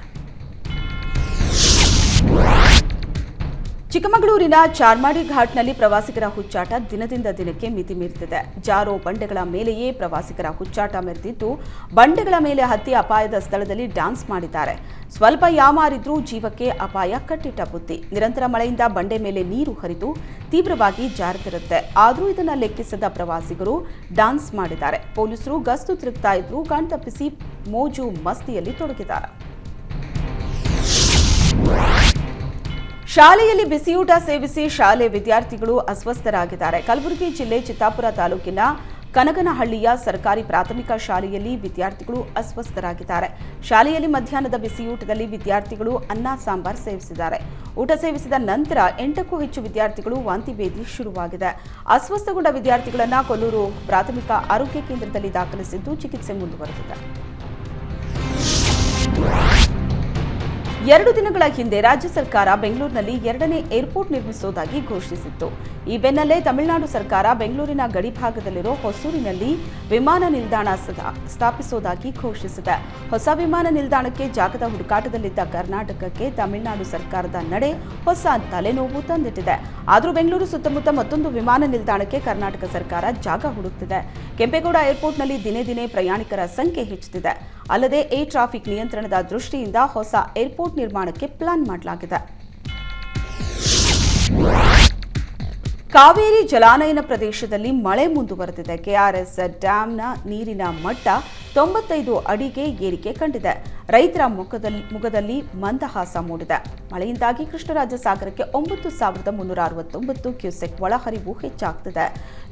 ಚಿಕ್ಕಮಗಳೂರಿನ ಚಾರ್ಮಾಡಿ ಘಾಟ್ನಲ್ಲಿ ಪ್ರವಾಸಿಗರ ಹುಚ್ಚಾಟ ದಿನದಿಂದ ದಿನಕ್ಕೆ ಮಿತಿ ಮೀರುತ್ತಿದೆ. ಜಾರೋ ಬಂಡೆಗಳ ಮೇಲೆಯೇ ಪ್ರವಾಸಿಗರ ಹುಚ್ಚಾಟ ಮೆರೆದಿದ್ದು, ಬಂಡೆಗಳ ಮೇಲೆ ಹತ್ತಿ ಅಪಾಯದ ಸ್ಥಳದಲ್ಲಿ ಡ್ಯಾನ್ಸ್ ಮಾಡಿದ್ದಾರೆ. ಸ್ವಲ್ಪ ಯಾಮಾರಿದ್ರೂ ಜೀವಕ್ಕೆ ಅಪಾಯ ಕಟ್ಟಿಟ್ಟ ಬುತ್ತಿ. ನಿರಂತರ ಮಳೆಯಿಂದ ಬಂಡೆ ಮೇಲೆ ನೀರು ಹರಿದು ತೀವ್ರವಾಗಿ ಜಾರುತ್ತಿರುತ್ತೆ. ಆದರೂ ಇದನ್ನು ಲೆಕ್ಕಿಸದ ಪ್ರವಾಸಿಗರು ಡ್ಯಾನ್ಸ್ ಮಾಡಿದ್ದಾರೆ. ಪೊಲೀಸರು ಗಸ್ತು ತಿರುಗ್ತಾ ಇದ್ರು, ಕಣ್ತಪ್ಪಿಸಿ ಮೋಜು ಮಸ್ತಿಯಲ್ಲಿ ತೊಡಗಿದ್ದಾರೆ. ಶಾಲೆಯಲ್ಲಿ ಬಿಸಿಯೂಟ ಸೇವಿಸಿ ಶಾಲೆ ವಿದ್ಯಾರ್ಥಿಗಳು ಅಸ್ವಸ್ಥರಾಗಿದ್ದಾರೆ. ಕಲಬುರಗಿ ಜಿಲ್ಲೆ ಚಿತ್ತಾಪುರ ತಾಲೂಕಿನ ಕನಗನಹಳ್ಳಿಯ ಸರ್ಕಾರಿ ಪ್ರಾಥಮಿಕ ಶಾಲೆಯಲ್ಲಿ ವಿದ್ಯಾರ್ಥಿಗಳು ಅಸ್ವಸ್ಥರಾಗಿದ್ದಾರೆ. ಶಾಲೆಯಲ್ಲಿ ಮಧ್ಯಾಹ್ನದ ಬಿಸಿಯೂಟದಲ್ಲಿ ವಿದ್ಯಾರ್ಥಿಗಳು ಅನ್ನ ಸಾಂಬಾರ್ ಸೇವಿಸಿದ್ದಾರೆ. ಊಟ ಸೇವಿಸಿದ ನಂತರ 8ಕ್ಕೂ ಹೆಚ್ಚು ವಿದ್ಯಾರ್ಥಿಗಳು ವಾಂತಿ ಭೇದಿ ಶುರುವಾಗಿದೆ. ಅಸ್ವಸ್ಥಗೊಂಡ ವಿದ್ಯಾರ್ಥಿಗಳನ್ನು ಕೊಲ್ಲೂರು ಪ್ರಾಥಮಿಕ ಆರೋಗ್ಯ ಕೇಂದ್ರದಲ್ಲಿ ದಾಖಲಿಸಿದ್ದು ಚಿಕಿತ್ಸೆ ಮುಂದುವರೆದಿದೆ. 2 ದಿನಗಳ ಹಿಂದೆ ರಾಜ್ಯ ಸರ್ಕಾರ ಬೆಂಗಳೂರಿನಲ್ಲಿ 2ನೇ ಏರ್ಪೋರ್ಟ್ ನಿರ್ಮಿಸುವುದಾಗಿ ಘೋಷಿಸಿತ್ತು. ಈ ಬೆನ್ನಲ್ಲೇ ತಮಿಳುನಾಡು ಸರ್ಕಾರ ಬೆಂಗಳೂರಿನ ಗಡಿಭಾಗದಲ್ಲಿರೋ ಹೊಸೂರಿನಲ್ಲಿ ವಿಮಾನ ನಿಲ್ದಾಣ ಸ್ಥಾಪಿಸುವುದಾಗಿ ಘೋಷಿಸಿದೆ. ಹೊಸ ವಿಮಾನ ನಿಲ್ದಾಣಕ್ಕೆ ಜಾಗದ ಹುಡುಕಾಟದಲ್ಲಿದ್ದ ಕರ್ನಾಟಕಕ್ಕೆ ತಮಿಳುನಾಡು ಸರ್ಕಾರದ ನಡೆ ಹೊಸ ತಲೆನೋವು ತಂದಿಟ್ಟಿದೆ. ಆದರೂ ಬೆಂಗಳೂರು ಸುತ್ತಮುತ್ತ ಮತ್ತೊಂದು ವಿಮಾನ ನಿಲ್ದಾಣಕ್ಕೆ ಕರ್ನಾಟಕ ಸರ್ಕಾರ ಜಾಗ ಹುಡುಕ್ತಿದೆ. ಕೆಂಪೇಗೌಡ ಏರ್ಪೋರ್ಟ್ನಲ್ಲಿ ದಿನೇ ದಿನೇ ಪ್ರಯಾಣಿಕರ ಸಂಖ್ಯೆ ಹೆಚ್ಚುತ್ತಿದೆ. ಅಲ್ಲದೆ ಏರ್ ಟ್ರಾಫಿಕ್ ನಿಯಂತ್ರಣದ ದೃಷ್ಟಿಯಿಂದ ಹೊಸ ಏರ್ಪೋರ್ಟ್ ನಿರ್ಮಾಣಕ್ಕೆ ಪ್ಲಾನ್ ಮಾಡಲಾಗಿದೆ. ಕಾವೇರಿ ಜಲಾನಯನ ಪ್ರದೇಶದಲ್ಲಿ ಮಳೆ ಮುಂದುವರೆದಿದೆ. ಕೆಆರ್ಎಸ್ ಡ್ಯಾಂನ ನೀರಿನ ಮಟ್ಟ 95 ಅಡಿಗೆ ಏರಿಕೆ ಕಂಡಿದೆ. ರೈತರ ಮುಖದಲ್ಲಿ ಮಂದಹಾಸ ಮೂಡಿದೆ. ಮಳೆಯಿಂದಾಗಿ ಕೃಷ್ಣರಾಜ ಸಾಗರಕ್ಕೆ 9369 ಕ್ಯೂಸೆಕ್ ಒಳಹರಿವು ಹೆಚ್ಚಾಗ್ತಿದೆ.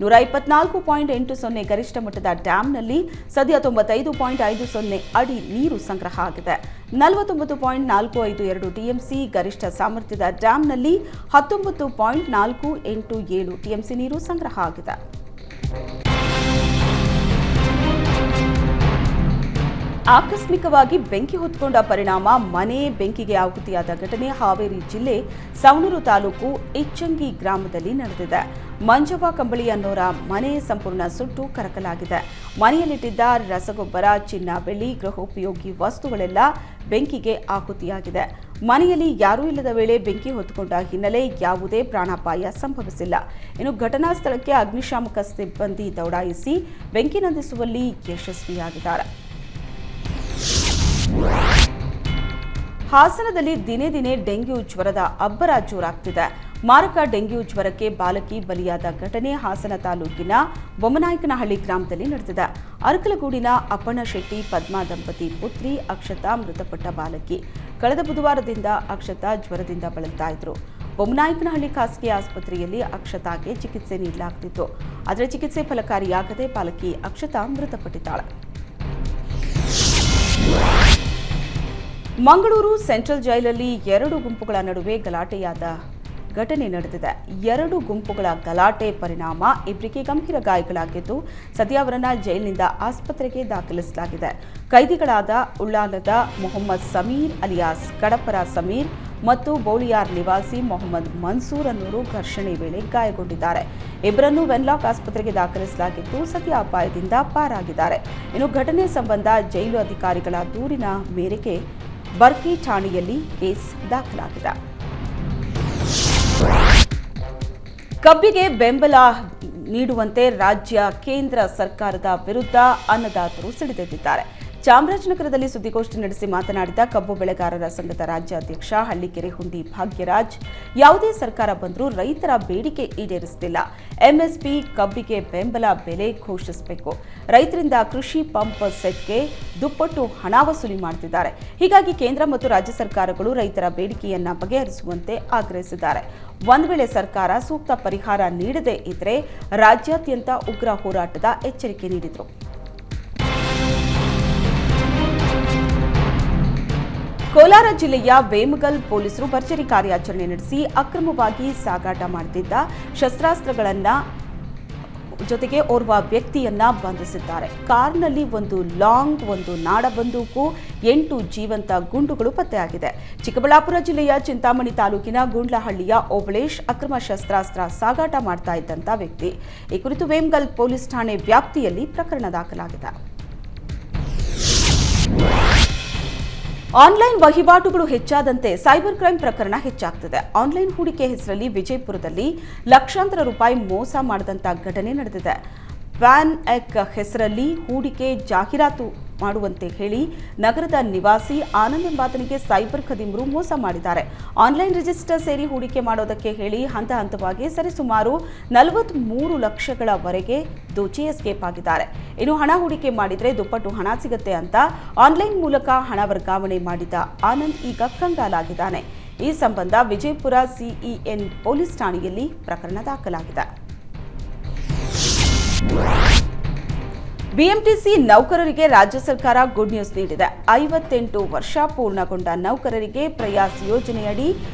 124.80 ಗರಿಷ್ಠ ಮಟ್ಟದ ಡ್ಯಾಂನಲ್ಲಿ ಸದ್ಯ 95.50 ಅಡಿ ನೀರು ಸಂಗ್ರಹ ಆಗಿದೆ. 49.452 ಟಿಎಂಸಿ ಗರಿಷ್ಠ ಸಾಮರ್ಥ್ಯದ ಡ್ಯಾಂನಲ್ಲಿ 19.487 ಟಿಎಂಸಿ ನೀರು ಸಂಗ್ರಹ ಆಗಿದೆ. ಆಕಸ್ಮಿಕವಾಗಿ ಬೆಂಕಿ ಹೊತ್ಕೊಂಡ ಪರಿಣಾಮ ಮನೆ ಬೆಂಕಿಗೆ ಆಹುತಿಯಾದ ಘಟನೆ ಹಾವೇರಿ ಜಿಲ್ಲೆ ಸವಣೂರು ತಾಲೂಕು ಇಚ್ಚಂಗಿ ಗ್ರಾಮದಲ್ಲಿ ನಡೆದಿದೆ. ಮಂಜವ್ವ ಕಂಬಳಿ ಅನ್ನೋರ ಮನೆ ಸಂಪೂರ್ಣ ಸುಟ್ಟು ಕರಕಲಾಗಿದೆ. ಮನೆಯಲ್ಲಿಟ್ಟಿದ್ದ ರಸಗೊಬ್ಬರ, ಚಿನ್ನ, ಬೆಳ್ಳಿ, ಗೃಹೋಪಯೋಗಿ ವಸ್ತುಗಳೆಲ್ಲ ಬೆಂಕಿಗೆ ಆಹುತಿಯಾಗಿದೆ. ಮನೆಯಲ್ಲಿ ಯಾರೂ ಇಲ್ಲದ ವೇಳೆ ಬೆಂಕಿ ಹೊತ್ತುಕೊಂಡ ಹಿನ್ನೆಲೆ ಯಾವುದೇ ಪ್ರಾಣಾಪಾಯ ಸಂಭವಿಸಿಲ್ಲ. ಇನ್ನು ಘಟನಾ ಸ್ಥಳಕ್ಕೆ ಅಗ್ನಿಶಾಮಕ ಸಿಬ್ಬಂದಿ ದೌಡಾಯಿಸಿ ಬೆಂಕಿ ನಂದಿಸುವಲ್ಲಿ ಯಶಸ್ವಿಯಾಗಿದ್ದಾರೆ. ಹಾಸನದಲ್ಲಿ ದಿನೇ ದಿನೇ ಡೆಂಗ್ಯೂ ಜ್ವರದ ಅಬ್ಬರ ಜೋರಾಗ್ತಿದೆ. ಮಾರಕ ಡೆಂಗ್ಯೂ ಜ್ವರಕ್ಕೆ ಬಾಲಕಿ ಬಲಿಯಾದ ಘಟನೆ ಹಾಸನ ತಾಲೂಕಿನ ಬೊಮ್ಮನಾಯಕನಹಳ್ಳಿ ಗ್ರಾಮದಲ್ಲಿ ನಡೆದಿದೆ. ಅರಕಲಗೂಡಿನ ಅಪ್ಪಣ್ಣಶೆಟ್ಟಿ ಪದ್ಮಾ ದಂಪತಿ ಪುತ್ರಿ ಅಕ್ಷತಾ ಮೃತಪಟ್ಟ ಬಾಲಕಿ. ಕಳೆದ ಬುಧವಾರದಿಂದ ಅಕ್ಷತಾ ಜ್ವರದಿಂದ ಬಳಲ್ತಾ ಇದ್ರು. ಬೊಮ್ಮನಾಯಕನಹಳ್ಳಿ ಖಾಸಗಿ ಆಸ್ಪತ್ರೆಯಲ್ಲಿ ಅಕ್ಷತಾಗೆ ಚಿಕಿತ್ಸೆ ನೀಡಲಾಗ್ತಿತ್ತು. ಆದರೆ ಚಿಕಿತ್ಸೆ ಫಲಕಾರಿಯಾಗದೆ ಬಾಲಕಿ ಅಕ್ಷತಾ ಮೃತಪಟ್ಟಿದ್ದಾಳೆ. ಮಂಗಳೂರು ಸೆಂಟ್ರಲ್ ಜೈಲಲ್ಲಿ 2 ಗುಂಪುಗಳ ನಡುವೆ ಗಲಾಟೆಯಾದ ಘಟನೆ ನಡೆದಿದೆ. 2 ಗುಂಪುಗಳ ಗಲಾಟೆ ಪರಿಣಾಮ ಇಬ್ಬರಿಗೆ ಗಂಭೀರ ಗಾಯಗಳಾಗಿದ್ದು, ಸದ್ಯ ಅವರನ್ನು ಜೈಲಿನಿಂದ ಆಸ್ಪತ್ರೆಗೆ ದಾಖಲಿಸಲಾಗಿದೆ. ಕೈದಿಗಳಾದ ಉಳ್ಳಾಲದ ಮೊಹಮ್ಮದ್ ಸಮೀರ್ ಅಲಿಯಾಸ್ ಕಡಪರ ಸಮೀರ್ ಮತ್ತು ಬೋಳಿಯಾರ್ ನಿವಾಸಿ ಮೊಹಮ್ಮದ್ ಮನ್ಸೂರ್ ಅನ್ನೋರು ಘರ್ಷಣೆ ವೇಳೆ ಗಾಯಗೊಂಡಿದ್ದಾರೆ. ಇಬ್ಬರನ್ನು ವೆನ್ಲಾಕ್ ಆಸ್ಪತ್ರೆಗೆ ದಾಖಲಿಸಲಾಗಿದ್ದು, ಸದ್ಯ ಅಪಾಯದಿಂದ ಪಾರಾಗಿದ್ದಾರೆ. ಇನ್ನು ಘಟನೆ ಸಂಬಂಧ ಜೈಲು ಅಧಿಕಾರಿಗಳ ದೂರಿನ ಮೇರೆಗೆ ಬರ್ಕಿ ಠಾಣೆಯಲ್ಲಿ ಕೇಸ್ ದಾಖಲಾಗಿದೆ. ಕಬ್ಬಿಗೆ ಬೆಂಬಲ ನೀಡುವಂತೆ ರಾಜ್ಯ ಕೇಂದ್ರ ಸರ್ಕಾರದ ವಿರುದ್ಧ ಅನ್ನದಾತರು ಸಿಡಿದೆದ್ದಿದ್ದಾರೆ. ಚಾಮರಾಜನಗರದಲ್ಲಿ ಸುದ್ದಿಗೋಷ್ಠಿ ನಡೆಸಿ ಮಾತನಾಡಿದ ಕಬ್ಬು ಬೆಳೆಗಾರರ ಸಂಘದ ರಾಜ್ಯಾಧ್ಯಕ್ಷ ಹಳ್ಳಿಕೆರೆ ಹುಂಡಿ ಭಾಗ್ಯರಾಜ್, ಯಾವುದೇ ಸರ್ಕಾರ ಬಂದರೂ ರೈತರ ಬೇಡಿಕೆ ಈಡೇರಿಸುತ್ತಿಲ್ಲ. ಎಂಎಸ್ಪಿ ಕಬ್ಬಿಗೆ ಬೆಂಬಲ ಬೆಲೆ ಘೋಷಿಸಬೇಕು. ರೈತರಿಂದ ಕೃಷಿ ಪಂಪ್ ಸೆಟ್ಗೆ ದುಪ್ಪಟ್ಟು ಹಣ ವಸೂಲಿ ಮಾಡುತ್ತಿದ್ದಾರೆ. ಹೀಗಾಗಿ ಕೇಂದ್ರ ಮತ್ತು ರಾಜ್ಯ ಸರ್ಕಾರಗಳು ರೈತರ ಬೇಡಿಕೆಯನ್ನ ಬಗೆಹರಿಸುವಂತೆ ಆಗ್ರಹಿಸಿದ್ದಾರೆ. ಒಂದು ವೇಳೆ ಸರ್ಕಾರ ಸೂಕ್ತ ಪರಿಹಾರ ನೀಡದೇ ಇದ್ದರೆ ರಾಜ್ಯಾದ್ಯಂತ ಉಗ್ರ ಹೋರಾಟದ ಎಚ್ಚರಿಕೆ ನೀಡಿದರು. ಕೋಲಾರ ಜಿಲ್ಲೆಯ ವೇಮಗಲ್ ಪೊಲೀಸರು ಭರ್ಜರಿ ಕಾರ್ಯಾಚರಣೆ ನಡೆಸಿ ಅಕ್ರಮವಾಗಿ ಸಾಗಾಟ ಮಾಡುತ್ತಿದ್ದ ಶಸ್ತ್ರಾಸ್ತ್ರಗಳನ್ನು ಜೊತೆಗೆ ಓರ್ವ ವ್ಯಕ್ತಿಯನ್ನ ಬಂಧಿಸಿದ್ದಾರೆ. ಕಾರ್ನಲ್ಲಿ ಒಂದು ಲಾಂಗ್, ಒಂದು ನಾಡ ಬಂದೂಕು, 8 ಜೀವಂತ ಗುಂಡುಗಳು ಪತ್ತೆಯಾಗಿದೆ. ಚಿಕ್ಕಬಳ್ಳಾಪುರ ಜಿಲ್ಲೆಯ ಚಿಂತಾಮಣಿ ತಾಲೂಕಿನ ಗುಂಡ್ಲಹಳ್ಳಿಯ ಓಬಳೇಶ್ ಅಕ್ರಮ ಶಸ್ತ್ರಾಸ್ತ್ರ ಸಾಗಾಟ ಮಾಡ್ತಾ ಇದ್ದಂಥ ವ್ಯಕ್ತಿ. ಈ ಕುರಿತು ವೇಮಗಲ್ ಪೊಲೀಸ್ ಠಾಣೆ ವ್ಯಾಪ್ತಿಯಲ್ಲಿ ಪ್ರಕರಣ ದಾಖಲಾಗಿದೆ. ಆನ್ಲೈನ್ ವಹಿವಾಟುಗಳು ಹೆಚ್ಚಾದಂತೆ ಸೈಬರ್ ಕ್ರೈಂ ಪ್ರಕರಣ ಹೆಚ್ಚಾಗ್ತಿದೆ. ಆನ್ಲೈನ್ ಹೂಡಿಕೆ ಹೆಸರಲ್ಲಿ ವಿಜಯಪುರದಲ್ಲಿ ಲಕ್ಷಾಂತರ ರೂಪಾಯಿ ಮೋಸ ಮಾಡಿದಂಥ ಘಟನೆ ನಡೆದಿದೆ. ವ್ಯಾನ್ ಎಕ್ ಹೆಸರಲ್ಲಿ ಹೂಡಿಕೆ ಜಾಹೀರಾತು ಮಾಡುವಂತೆ ಹೇಳಿ ನಗರದ ನಿವಾಸಿ ಆನಂದ್ ಎಂಬಾತನಿಗೆ ಸೈಬರ್ ಖದೀಮರು ಮೋಸ ಮಾಡಿದ್ದಾರೆ. ಆನ್ಲೈನ್ ರಿಜಿಸ್ಟರ್ ಸೇರಿ ಹೂಡಿಕೆ ಮಾಡೋದಕ್ಕೆ ಹೇಳಿ ಹಂತ ಹಂತವಾಗಿ ಸರಿಸುಮಾರು 43 ಲಕ್ಷಗಳವರೆಗೆ ದೋಚಿ ಎಸ್ಕೇಪ್ ಆಗಿದ್ದಾರೆ. ಇನ್ನು ಹಣ ಹೂಡಿಕೆ ಮಾಡಿದರೆ ದುಪ್ಪಟ್ಟು ಹಣ ಸಿಗುತ್ತೆ ಅಂತ ಆನ್ಲೈನ್ ಮೂಲಕ ಹಣ ವರ್ಗಾವಣೆ ಮಾಡಿದ ಆನಂದ್ ಈಗ ಕಂಗಾಲಾಗಿದ್ದಾನೆ. ಈ ಸಂಬಂಧ ವಿಜಯಪುರ ಸಿಇಎನ್ ಪೊಲೀಸ್ ಠಾಣೆಯಲ್ಲಿ ಪ್ರಕರಣ ದಾಖಲಾಗಿದೆ. ಬಿಎಂಟಿಸಿ ನೌಕರರಿಗೆ ರಾಜ್ಯ ಸರ್ಕಾರ ಗುಡ್ ನ್ಯೂಸ್ ನೀಡಿದೆ. 58 ವರ್ಷ ಪೂರ್ಣಗೊಂಡ ನೌಕರರಿಗೆ ಪ್ರಯಾಸ್ ಯೋಜನೆಯಡಿ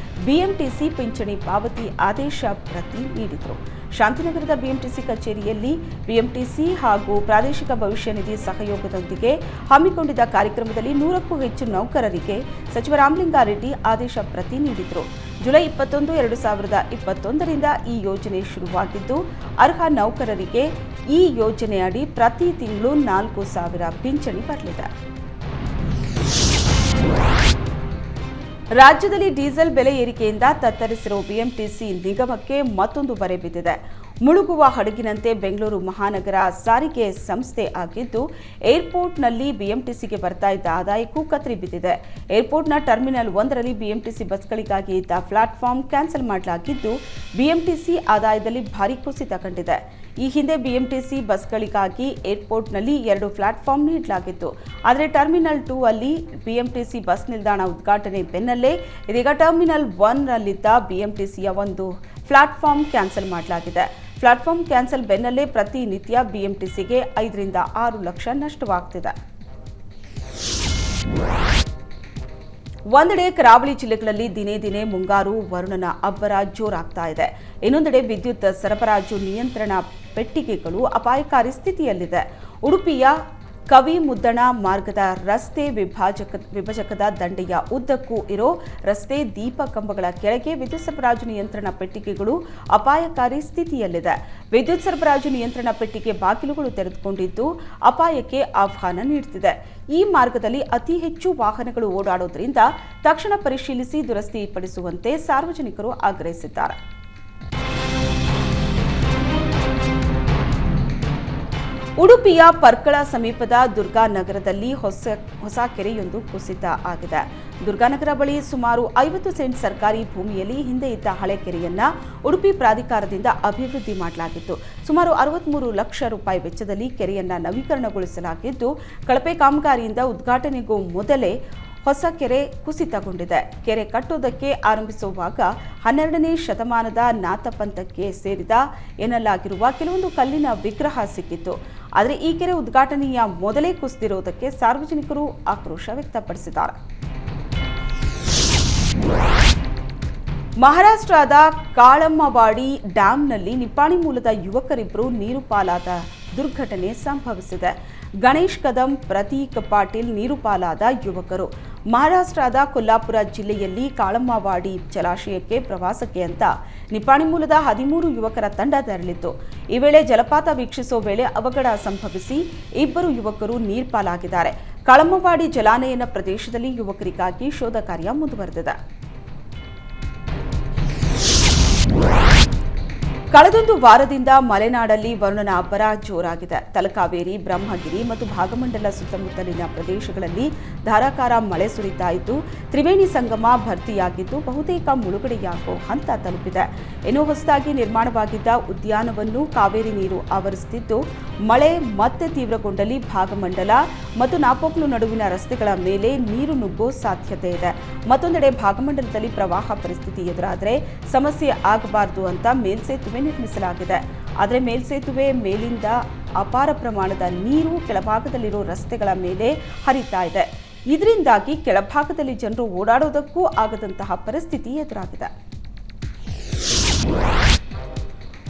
ಬಿಎಂಟಿಸಿ ಪಿಂಚಣಿ ಪಾವತಿ ಆದೇಶ ಪ್ರತಿ ನೀಡಿದರು. ಶಾಂತಿನಗರದ ಬಿಎಂಟಿಸಿ ಕಚೇರಿಯಲ್ಲಿ ಬಿಎಂಟಿಸಿ ಹಾಗೂ ಪ್ರಾದೇಶಿಕ ಭವಿಷ್ಯ ನಿಧಿ ಸಹಯೋಗದೊಂದಿಗೆ ಹಮ್ಮಿಕೊಂಡಿದ್ದ ಕಾರ್ಯಕ್ರಮದಲ್ಲಿ 100ಕ್ಕೂ ಹೆಚ್ಚು ನೌಕರರಿಗೆ ಸಚಿವ ರಾಮಲಿಂಗಾರೆಡ್ಡಿ ಆದೇಶ ಪ್ರತಿ ನೀಡಿದರು. ಜುಲೈ 21, 2021ರಿಂದ ಈ ಯೋಜನೆ ಶುರುವಾಗಿದ್ದು, ಅರ್ಹ ನೌಕರರಿಗೆ ಈ ಯೋಜನೆಯಡಿ ಪ್ರತಿ ತಿಂಗಳು 4,000 ಪಿಂಚಣಿ ಬರಲಿದೆ. ರಾಜ್ಯದಲ್ಲಿ ಡೀಸೆಲ್ ಬೆಲೆ ಏರಿಕೆಯಿಂದ ತತ್ತರಿಸಿರುವ ಬಿಎಂಟಿಸಿ ನಿಗಮಕ್ಕೆ ಮತ್ತೊಂದು ಬರೆ ಬಿದ್ದಿದೆ. ಮುಳುಗುವ ಹಡಗಿನಂತೆ ಬೆಂಗಳೂರು ಮಹಾನಗರ ಸಾರಿಗೆ ಸಂಸ್ಥೆ ಆಗಿದ್ದು, ಏರ್ಪೋರ್ಟ್ನಲ್ಲಿ ಬಿಎಂಟಿಸಿಗೆ ಬರ್ತಾ ಇದ್ದ ಆದಾಯಕ್ಕೂ ಕತ್ತರಿ ಬಿದ್ದಿದೆ. ಏರ್ಪೋರ್ಟ್ನ ಟರ್ಮಿನಲ್ 1ರಲ್ಲಿ ಬಿಎಂಟಿಸಿ ಬಸ್ಗಳಿಗಾಗಿ ಇದ್ದ ಪ್ಲಾಟ್ಫಾರ್ಮ್ ಕ್ಯಾನ್ಸಲ್ ಮಾಡಲಾಗಿದ್ದು, ಬಿಎಂಟಿಸಿ ಆದಾಯದಲ್ಲಿ ಭಾರೀ ಕುಸಿತ ಕಂಡಿದೆ. ಈ ಹಿಂದೆ ಬಿಎಂಟಿಸಿ ಬಸ್ಗಳಿಗಾಗಿ ಏರ್ಪೋರ್ಟ್ನಲ್ಲಿ 2 ಪ್ಲಾಟ್ಫಾರ್ಮ್ ನೀಡಲಾಗಿತ್ತು. ಆದರೆ ಟರ್ಮಿನಲ್ 2 ಅಲ್ಲಿ ಬಿಎಂಟಿಸಿ ಬಸ್ ನಿಲ್ದಾಣ ಉದ್ಘಾಟನೆ ಬೆನ್ನಲ್ಲೇ ಇದೀಗ ಟರ್ಮಿನಲ್ 1ರಲ್ಲಿದ್ದ ಬಿಎಂಟಿಸಿಯ ಒಂದು ಪ್ಲಾಟ್ಫಾರ್ಮ್ ಕ್ಯಾನ್ಸಲ್ ಮಾಡಲಾಗಿದೆ. ಪ್ಲಾಟ್ಫಾರ್ಮ್ ಕ್ಯಾನ್ಸಲ್ ಬೆನ್ನಲ್ಲೇ ಪ್ರತಿನಿತ್ಯ ಬಿಎಂಟಿಸಿಗೆ 5 ರಿಂದ 6 ಲಕ್ಷ ನಷ್ಟವಾಗ್ತಿದೆ. ಒಂದೆಡೆ ಕರಾವಳಿ ಜಿಲ್ಲೆಗಳಲ್ಲಿ ದಿನೇ ದಿನೇ ಮುಂಗಾರು ವರುಣನ ಅಬ್ಬರ ಜೋರಾಗ್ತಾ ಇದೆ. ಇನ್ನೊಂದೆಡೆ ವಿದ್ಯುತ್ ಸರಬರಾಜು ನಿಯಂತ್ರಣ ಪೆಟ್ಟಿಗೆಗಳು ಅಪಾಯಕಾರಿ ಸ್ಥಿತಿಯಲ್ಲಿದೆ. ಉಡುಪಿಯ ಕವಿ ಮುದ್ದಣ ಮಾರ್ಗದ ರಸ್ತೆ ವಿಭಜಕದ ದಂಡೆಯ ಉದ್ದಕ್ಕೂ ಇರೋ ರಸ್ತೆ ದೀಪ ಕಂಬಗಳ ಕೆಳಗೆ ವಿದ್ಯುತ್ ಸರಬರಾಜು ನಿಯಂತ್ರಣ ಪೆಟ್ಟಿಗೆಗಳು ಅಪಾಯಕಾರಿ ಸ್ಥಿತಿಯಲ್ಲಿದೆ. ವಿದ್ಯುತ್ ಸರಬರಾಜು ನಿಯಂತ್ರಣ ಪೆಟ್ಟಿಗೆ ಬಾಗಿಲುಗಳು ತೆರೆದುಕೊಂಡಿದ್ದು ಅಪಾಯಕ್ಕೆ ಆಹ್ವಾನ ನೀಡುತ್ತಿದೆ. ಈ ಮಾರ್ಗದಲ್ಲಿ ಅತಿ ಹೆಚ್ಚು ವಾಹನಗಳು ಓಡಾಡೋದ್ರಿಂದ ತಕ್ಷಣ ಪರಿಶೀಲಿಸಿ ದುರಸ್ತಿಪಡಿಸುವಂತೆ ಸಾರ್ವಜನಿಕರು ಆಗ್ರಹಿಸಿದ್ದಾರೆ. ಉಡುಪಿಯ ಪರ್ಕಳ ಸಮೀಪದ ದುರ್ಗಾನಗರದಲ್ಲಿ ಹೊಸ ಕೆರೆಯೊಂದು ಕುಸಿತ ಆಗಿದೆ. ದುರ್ಗಾನಗರ ಬಳಿ ಸುಮಾರು 50 ಸೆಂಟ್ ಸರ್ಕಾರಿ ಭೂಮಿಯಲ್ಲಿ ಹಿಂದೆ ಇದ್ದ ಹಳೆ ಕೆರೆಯನ್ನ ಉಡುಪಿ ಪ್ರಾಧಿಕಾರದಿಂದ ಅಭಿವೃದ್ಧಿ ಮಾಡಲಾಗಿತ್ತು. ಸುಮಾರು 63 ಲಕ್ಷ ರೂಪಾಯಿ ವೆಚ್ಚದಲ್ಲಿ ಕೆರೆಯನ್ನ ನವೀಕರಣಗೊಳಿಸಲಾಗಿದ್ದು, ಕಳಪೆ ಕಾಮಗಾರಿಯಿಂದ ಉದ್ಘಾಟನೆಗೂ ಮೊದಲೇ ಹೊಸ ಕೆರೆ ಕುಸಿತಗೊಂಡಿದೆ. ಕೆರೆ ಕಟ್ಟುವುದಕ್ಕೆ ಆರಂಭಿಸುವಾಗ 12ನೇ ಶತಮಾನದ ನಾಥಪಂಥಕ್ಕೆ ಸೇರಿದ ಎನ್ನಲಾಗಿರುವ ಕೆಲವೊಂದು ಕಲ್ಲಿನ ವಿಗ್ರಹ ಸಿಕ್ಕಿತ್ತು. ಆದರೆ ಈ ಕೆರೆ ಉದ್ಘಾಟನೆಯ ಮೊದಲೇ ಕುಸಿದಿರುವುದಕ್ಕೆ ಸಾರ್ವಜನಿಕರು ಆಕ್ರೋಶ ವ್ಯಕ್ತಪಡಿಸಿದ್ದಾರೆ. ಮಹಾರಾಷ್ಟ್ರದ ಕಾಳಮ್ಮವಾಡಿ ಡ್ಯಾಂನಲ್ಲಿ ನಿಪ್ಪಾಣಿ ಮೂಲದ ಯುವಕರಿಬ್ಬರು ನೀರು ಪಾಲಾದ ದುರ್ಘಟನೆ ಸಂಭವಿಸಿದೆ. ಗಣೇಶ್ ಕದಂ, ಪ್ರತೀಕ್ ಪಾಟೀಲ್ ನೀರು ಪಾಲಾದ ಯುವಕರು ಮಹಾರಾಷ್ಟ್ರದ ಕೊಲ್ಲಾಪುರ ಜಿಲ್ಲೆಯಲ್ಲಿ ಕಾಳಮ್ಮವಾಡಿ ಜಲಾಶಯಕ್ಕೆ ಪ್ರವಾಸಕ್ಕೆ ಅಂತ ನಿಪ್ಪಾಣಿ ಮೂಲದ 13 ಯುವಕರ ತಂಡ ತೆರಳಿತ್ತು. ಈ ವೇಳೆ ಜಲಪಾತ ವೀಕ್ಷಿಸುವ ವೇಳೆ ಅವಘಡ ಸಂಭವಿಸಿ ಇಬ್ಬರು ಯುವಕರು ನೀರ್ಪಾಲಾಗಿದ್ದಾರೆ. ಕಾಳಮ್ಮವಾಡಿ ಜಲಾನಯನ ಪ್ರದೇಶದಲ್ಲಿ ಯುವಕರಿಗಾಗಿ ಶೋಧ ಕಾರ್ಯ ಮುಂದುವರೆದಿದೆ. ಕಳೆದೊಂದು ವಾರದಿಂದ ಮಲೆನಾಡಲ್ಲಿ ವರುಣನ ಅಬ್ಬರ ಜೋರಾಗಿದೆ. ತಲಕಾವೇರಿ, ಬ್ರಹ್ಮಗಿರಿ ಮತ್ತು ಭಾಗಮಂಡಲ ಸುತ್ತಮುತ್ತಲಿನ ಪ್ರದೇಶಗಳಲ್ಲಿ ಧಾರಾಕಾರ ಮಳೆ ಸುರಿತಾ ಇದ್ದು, ತ್ರಿವೇಣಿ ಸಂಗಮ ಭರ್ತಿಯಾಗಿದ್ದು ಬಹುತೇಕ ಮುಳುಗಡೆಯಾಗುವ ಹಂತ ತಲುಪಿದೆ. ಇನ್ನು ಹೊಸದಾಗಿ ನಿರ್ಮಾಣವಾಗಿದ್ದ ಉದ್ಯಾನವನ್ನು ಕಾವೇರಿ ನೀರು ಆವರಿಸುತ್ತಿದ್ದು, ಮಳೆ ಮತ್ತೆ ತೀವ್ರಗೊಂಡಲ್ಲಿ ಭಾಗಮಂಡಲ ಮತ್ತು ನಾಪೋಕ್ಲು ನಡುವಿನ ರಸ್ತೆಗಳ ಮೇಲೆ ನೀರು ನುಗ್ಗೋ ಸಾಧ್ಯತೆ ಇದೆ. ಮತ್ತೊಂದೆಡೆ ಭಾಗಮಂಡಲದಲ್ಲಿ ಪ್ರವಾಹ ಪರಿಸ್ಥಿತಿ ಎದುರಾದರೆ ಸಮಸ್ಯೆ ಆಗಬಾರದು ಅಂತ ಮೇಲ್ಸೇತುವೆ ನಿರ್ಮಿಸಲಾಗಿದೆ. ಆದರೆ ಮೇಲ್ಸೇತುವೆ ಮೇಲಿಂದ ಅಪಾರ ಪ್ರಮಾಣದ ನೀರು ಕೆಳಭಾಗದಲ್ಲಿರೋ ರಸ್ತೆಗಳ ಮೇಲೆ ಹರಿತಾ ಇದೆ. ಇದರಿಂದಾಗಿ ಕೆಳಭಾಗದಲ್ಲಿ ಜನರು ಓಡಾಡೋದಕ್ಕೂ ಆಗದಂತಹ ಪರಿಸ್ಥಿತಿ ಎದುರಾಗಿದೆ.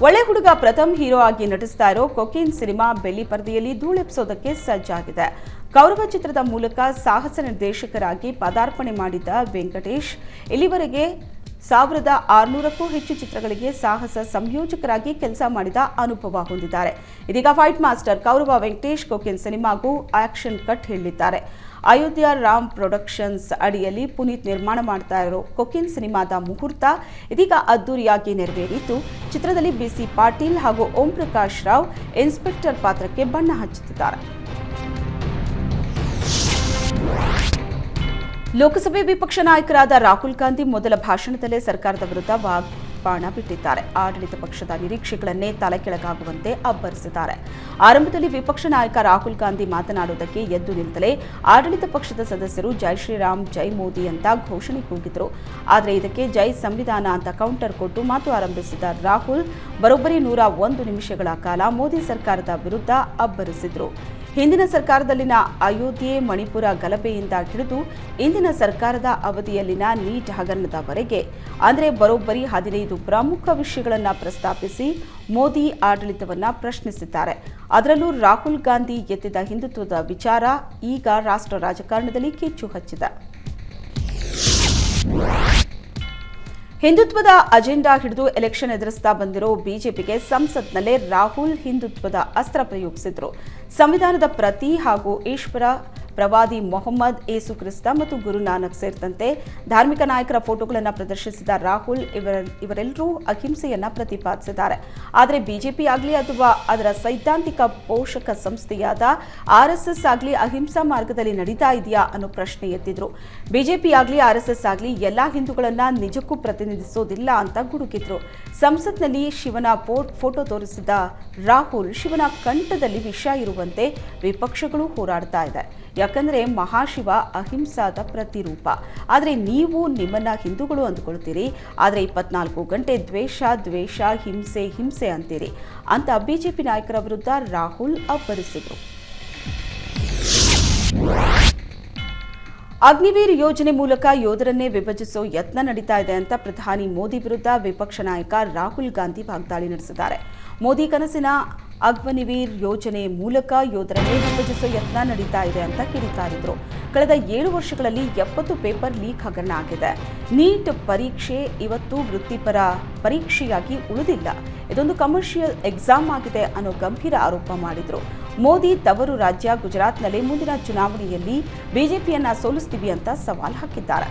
ಒಳ್ಳೆ ಹುಡುಗ ಪ್ರಥಮ್ ಹೀರೋ ಆಗಿ ನಟಿಸ್ತಾ ಇರೋ ಕೊಕೇನ್ ಸಿನಿಮಾ ಬೆಳ್ಳಿ ಪರದೆಯಲ್ಲಿ ಧೂಳೆಪ್ಸೋದಕ್ಕೆ ಸಜ್ಜಾಗಿದೆ. ಕೌರವ ಚಿತ್ರದ ಮೂಲಕ ಸಾಹಸ ನಿರ್ದೇಶಕರಾಗಿ ಪದಾರ್ಪಣೆ ಮಾಡಿದ್ದ ವೆಂಕಟೇಶ್ ಇಲ್ಲಿವರೆಗೆ 1600ಕ್ಕೂ ಹೆಚ್ಚು ಚಿತ್ರಗಳಿಗೆ ಸಾಹಸ ಸಂಯೋಜಕರಾಗಿ ಕೆಲಸ ಮಾಡಿದ ಅನುಭವ ಹೊಂದಿದ್ದಾರೆ. ಇದೀಗ fight master Kaurava Venkatesh cocaine ಸಿನಿಮಾಗೂ ಆಕ್ಷನ್ ಕಟ್ ಹೇಳಿದ್ದಾರೆ. ಅಯೋಧ್ಯ ರಾಮ್ ಪ್ರೊಡಕ್ಷನ್ಸ್ ಅಡಿಯಲ್ಲಿ ಪುನೀತ್ ನಿರ್ಮಾಣ ಮಾಡ್ತಾ ಇರೋ ಕೊಕಿನ್ ಸಿನಿಮಾದ ಮುಹೂರ್ತ ಇದೀಗ ಅದ್ದೂರಿಯಾಗಿ ನೆರವೇರಿದ್ದು ಚಿತ್ರದಲ್ಲಿ ಬಿಸಿ ಪಾಟೀಲ್ ಹಾಗೂ ಓಂ ಪ್ರಕಾಶ್ ರಾವ್ ಇನ್ಸ್ಪೆಕ್ಟರ್ ಪಾತ್ರಕ್ಕೆ ಬಣ್ಣ ಹಚ್ಚುತ್ತಿದ್ದಾರೆ. ಲೋಕಸಭೆ ವಿಪಕ್ಷ ನಾಯಕರಾದ ರಾಹುಲ್ ಗಾಂಧಿ ಮೊದಲ ಭಾಷಣದಲ್ಲೇ ಸರ್ಕಾರದ ವಿರುದ್ಧ ವಾಗ್ಬಾಣ ಬಿಟ್ಟಿದ್ದಾರೆ. ಆಡಳಿತ ಪಕ್ಷದ ನಿರೀಕ್ಷೆಗಳನ್ನೇ ತಲೆಕೆಳಗಾಗುವಂತೆ ಅಬ್ಬರಿಸಿದ್ದಾರೆ. ಆರಂಭದಲ್ಲಿ ವಿಪಕ್ಷ ನಾಯಕ ರಾಹುಲ್ ಗಾಂಧಿ ಮಾತನಾಡುವುದಕ್ಕೆ ಎದ್ದು ನಿಂತಲೇ ಆಡಳಿತ ಪಕ್ಷದ ಸದಸ್ಯರು ಜೈ ಶ್ರೀರಾಮ್ ಜೈ ಮೋದಿ ಅಂತ ಘೋಷಣೆ ಕೂಗಿದ್ರು. ಆದರೆ ಇದಕ್ಕೆ ಜೈ ಸಂವಿಧಾನ ಅಂತ ಕೌಂಟರ್ ಕೊಟ್ಟು ಮಾತು ಆರಂಭಿಸಿದ ರಾಹುಲ್ ಬರೋಬ್ಬರಿ 101 ನಿಮಿಷಗಳ ಕಾಲ ಮೋದಿ ಸರ್ಕಾರದ ವಿರುದ್ಧ ಅಬ್ಬರಿಸಿದ್ರು. ಹಿಂದಿನ ಸರ್ಕಾರದಲ್ಲಿನ ಅಯೋಧ್ಯೆ ಮಣಿಪುರ ಗಲಭೆಯಿಂದ ಹಿಡಿದು ಇಂದಿನ ಸರ್ಕಾರದ ಅವಧಿಯಲ್ಲಿನ ನೀಟ್ ಹಗರಣದವರೆಗೆ ಅಂದರೆ ಬರೋಬ್ಬರಿ 15 ಪ್ರಮುಖ ವಿಷಯಗಳನ್ನು ಪ್ರಸ್ತಾಪಿಸಿ ಮೋದಿ ಆಡಳಿತವನ್ನು ಪ್ರಶ್ನಿಸಿದ್ದಾರೆ. ಅದರಲ್ಲೂ ರಾಹುಲ್ ಗಾಂಧಿ ಎತ್ತಿದ ಹಿಂದುತ್ವದ ವಿಚಾರ ಈಗ ರಾಷ್ಟ್ರ ರಾಜಕಾರಣದಲ್ಲಿ ಕಿಚ್ಚು ಹಚ್ಚಿದೆ. ಹಿಂದುತ್ವದ ಅಜೆಂಡಾ ಹಿಡಿದು ಎಲೆಕ್ಷನ್ ಎದುರಿಸ್ತಾ ಬಂದಿರೋ ಬಿಜೆಪಿಗೆ ಸಂಸತ್ನಲ್ಲೇ ರಾಹುಲ್ ಹಿಂದುತ್ವದ ಅಸ್ತ್ರ ಪ್ರಯೋಗಿಸಿದ್ರು. ಸಂವಿಧಾನದ ಪ್ರತಿ ಹಾಗೂ ಈಶ್ವರ ಪ್ರವಾದಿ ಮೊಹಮ್ಮದ್ ಏಸು ಕ್ರಿಸ್ತ ಮತ್ತು ಗುರು ನಾನಕ್ ಸೇರಿದಂತೆ ಧಾರ್ಮಿಕ ನಾಯಕರ ಫೋಟೋಗಳನ್ನು ಪ್ರದರ್ಶಿಸಿದ ರಾಹುಲ್ ಇವರೆಲ್ಲರೂ ಅಹಿಂಸೆಯನ್ನ ಪ್ರತಿಪಾದಿಸಿದ್ದಾರೆ. ಆದರೆ ಬಿಜೆಪಿ ಆಗಲಿ ಅಥವಾ ಅದರ ಸೈದ್ಧಾಂತಿಕ ಪೋಷಕ ಸಂಸ್ಥೆಯಾದ ಆರ್ಎಸ್ಎಸ್ ಆಗಲಿ ಅಹಿಂಸಾ ಮಾರ್ಗದಲ್ಲಿ ನಡೀತಾ ಇದೆಯಾ ಅನ್ನೋ ಪ್ರಶ್ನೆ ಎತ್ತಿದ್ರು. ಬಿಜೆಪಿ ಆಗಲಿ ಆರ್ಎಸ್ಎಸ್ ಆಗಲಿ ಎಲ್ಲಾ ಹಿಂದೂಗಳನ್ನ ನಿಜಕ್ಕೂ ಪ್ರತಿನಿಧಿಸೋದಿಲ್ಲ ಅಂತ ಗುಡುಕಿದ್ರು. ಸಂಸತ್ನಲ್ಲಿ ಶಿವನ ಫೋಟೋ ತೋರಿಸಿದ ರಾಹುಲ್ ಶಿವನ ಕಂಠದಲ್ಲಿ ವಿಷ ಇರುವಂತೆ ವಿಪಕ್ಷಗಳು ಹೋರಾಡ್ತಾ ಇದೆ. ಯಾಕಂದ್ರೆ ಮಹಾಶಿವ ಅಹಿಂಸಾದ ಪ್ರತಿರೂಪ. ಆದರೆ ನೀವು ನಿಮ್ಮನ್ನ ಹಿಂದೂಗಳು ಅಂದುಕೊಳ್ತೀರಿ, ಆದರೆ 24 ಗಂಟೆ ದ್ವೇಷ ದ್ವೇಷ ಹಿಂಸೆ ಹಿಂಸೆ ಅಂತೀರಿ ಅಂತ ಬಿಜೆಪಿ ನಾಯಕರ ವಿರುದ್ಧ ರಾಹುಲ್ ಅಬ್ಬರಿಸಿದರು. ಅಗ್ನಿವೀರ್ ಯೋಜನೆ ಮೂಲಕ ಯೋಧರನ್ನೇ ವಿಭಜಿಸೋ ಯತ್ನ ನಡೀತಾ ಇದೆ ಅಂತ ಪ್ರಧಾನಿ ಮೋದಿ ವಿರುದ್ಧ ವಿಪಕ್ಷ ನಾಯಕ ರಾಹುಲ್ ಗಾಂಧಿ ವಾಗ್ದಾಳಿ ನಡೆಸಿದ್ದಾರೆ. ಮೋದಿ ಕನಸಿನ ಅಗ್ನಿವೀರ್ ಯೋಜನೆ ಮೂಲಕ ಯೋಧರನ್ನೇ ವಿಭಜಿಸೋ ಯತ್ನ ನಡೀತಾ ಇದೆ ಅಂತ ಕಿಡಿಕಾರಿದ್ರು. ಕಳೆದ 7 ವರ್ಷಗಳಲ್ಲಿ 70 ಪೇಪರ್ ಲೀಕ್ ಹಗರಣ ಆಗಿದೆ. ನೀಟ್ ಪರೀಕ್ಷೆ ಇವತ್ತು ವೃತ್ತಿಪರ ಪರೀಕ್ಷೆಯಾಗಿ ಉಳಿದಿಲ್ಲ, ಇದೊಂದು ಕಮರ್ಷಿಯಲ್ ಎಕ್ಸಾಮ್ ಆಗಿದೆ ಅನ್ನೋ ಗಂಭೀರ ಆರೋಪ ಮಾಡಿದ್ರು. ಮೋದಿ ತವರು ರಾಜ್ಯ ಗುಜರಾತ್ನಲ್ಲಿ ಮುಂದಿನ ಚುನಾವಣೆಯಲ್ಲಿ ಬಿಜೆಪಿಯನ್ನ ಸೋಲಿಸ್ತೀವಿ ಅಂತ ಸವಾಲ್ ಹಾಕಿದ್ದಾರೆ.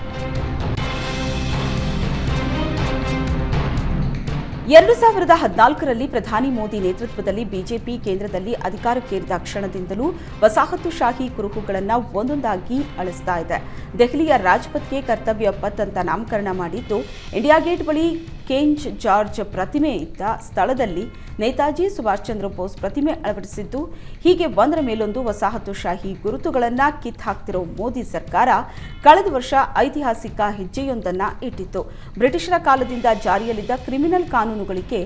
2014ರಲ್ಲಿ ಪ್ರಧಾನಿ ಮೋದಿ ನೇತೃತ್ವದಲ್ಲಿ ಬಿಜೆಪಿ ಕೇಂದ್ರದಲ್ಲಿ ಅಧಿಕಾರಕ್ಕೇರಿದ ಕ್ಷಣದಿಂದಲೂ ವಸಾಹತುಶಾಹಿ ಕುರುಹುಗಳನ್ನು ಒಂದೊಂದಾಗಿ ಅಳಿಸ್ತಾ ಇದೆ. ದೆಹಲಿಯ ರಾಜ್ಪಥ್ಗೆ ಕರ್ತವ್ಯ ಪಥ್ ಅಂತ ನಾಮಕರಣ ಮಾಡಿದ್ದು, ಇಂಡಿಯಾ ಗೇಟ್ ಬಳಿ ಕೇಂಜ್ ಜಾರ್ಜ್ ಪ್ರತಿಮೆ ಇದ್ದ ಸ್ಥಳದಲ್ಲಿ ನೇತಾಜಿ ಸುಭಾಷ್ ಚಂದ್ರ ಬೋಸ್ ಪ್ರತಿಮೆ ಅಳವಡಿಸಿದ್ದು, ಹೀಗೆ ಒಂದರ ಮೇಲೊಂದು ವಸಾಹತುಶಾಹಿ ಗುರುತುಗಳನ್ನು ಕಿತ್ತಾಕ್ತಿರೋ ಮೋದಿ ಸರ್ಕಾರ ಕಳೆದ ವರ್ಷ ಐತಿಹಾಸಿಕ ಹೆಜ್ಜೆಯೊಂದನ್ನ ಇಟ್ಟಿತ್ತು. ಬ್ರಿಟಿಷರ ಕಾಲದಿಂದ ಜಾರಿಯಲ್ಲಿದ್ದ ಕ್ರಿಮಿನಲ್ ಕಾನೂನುಗಳಿಗೆ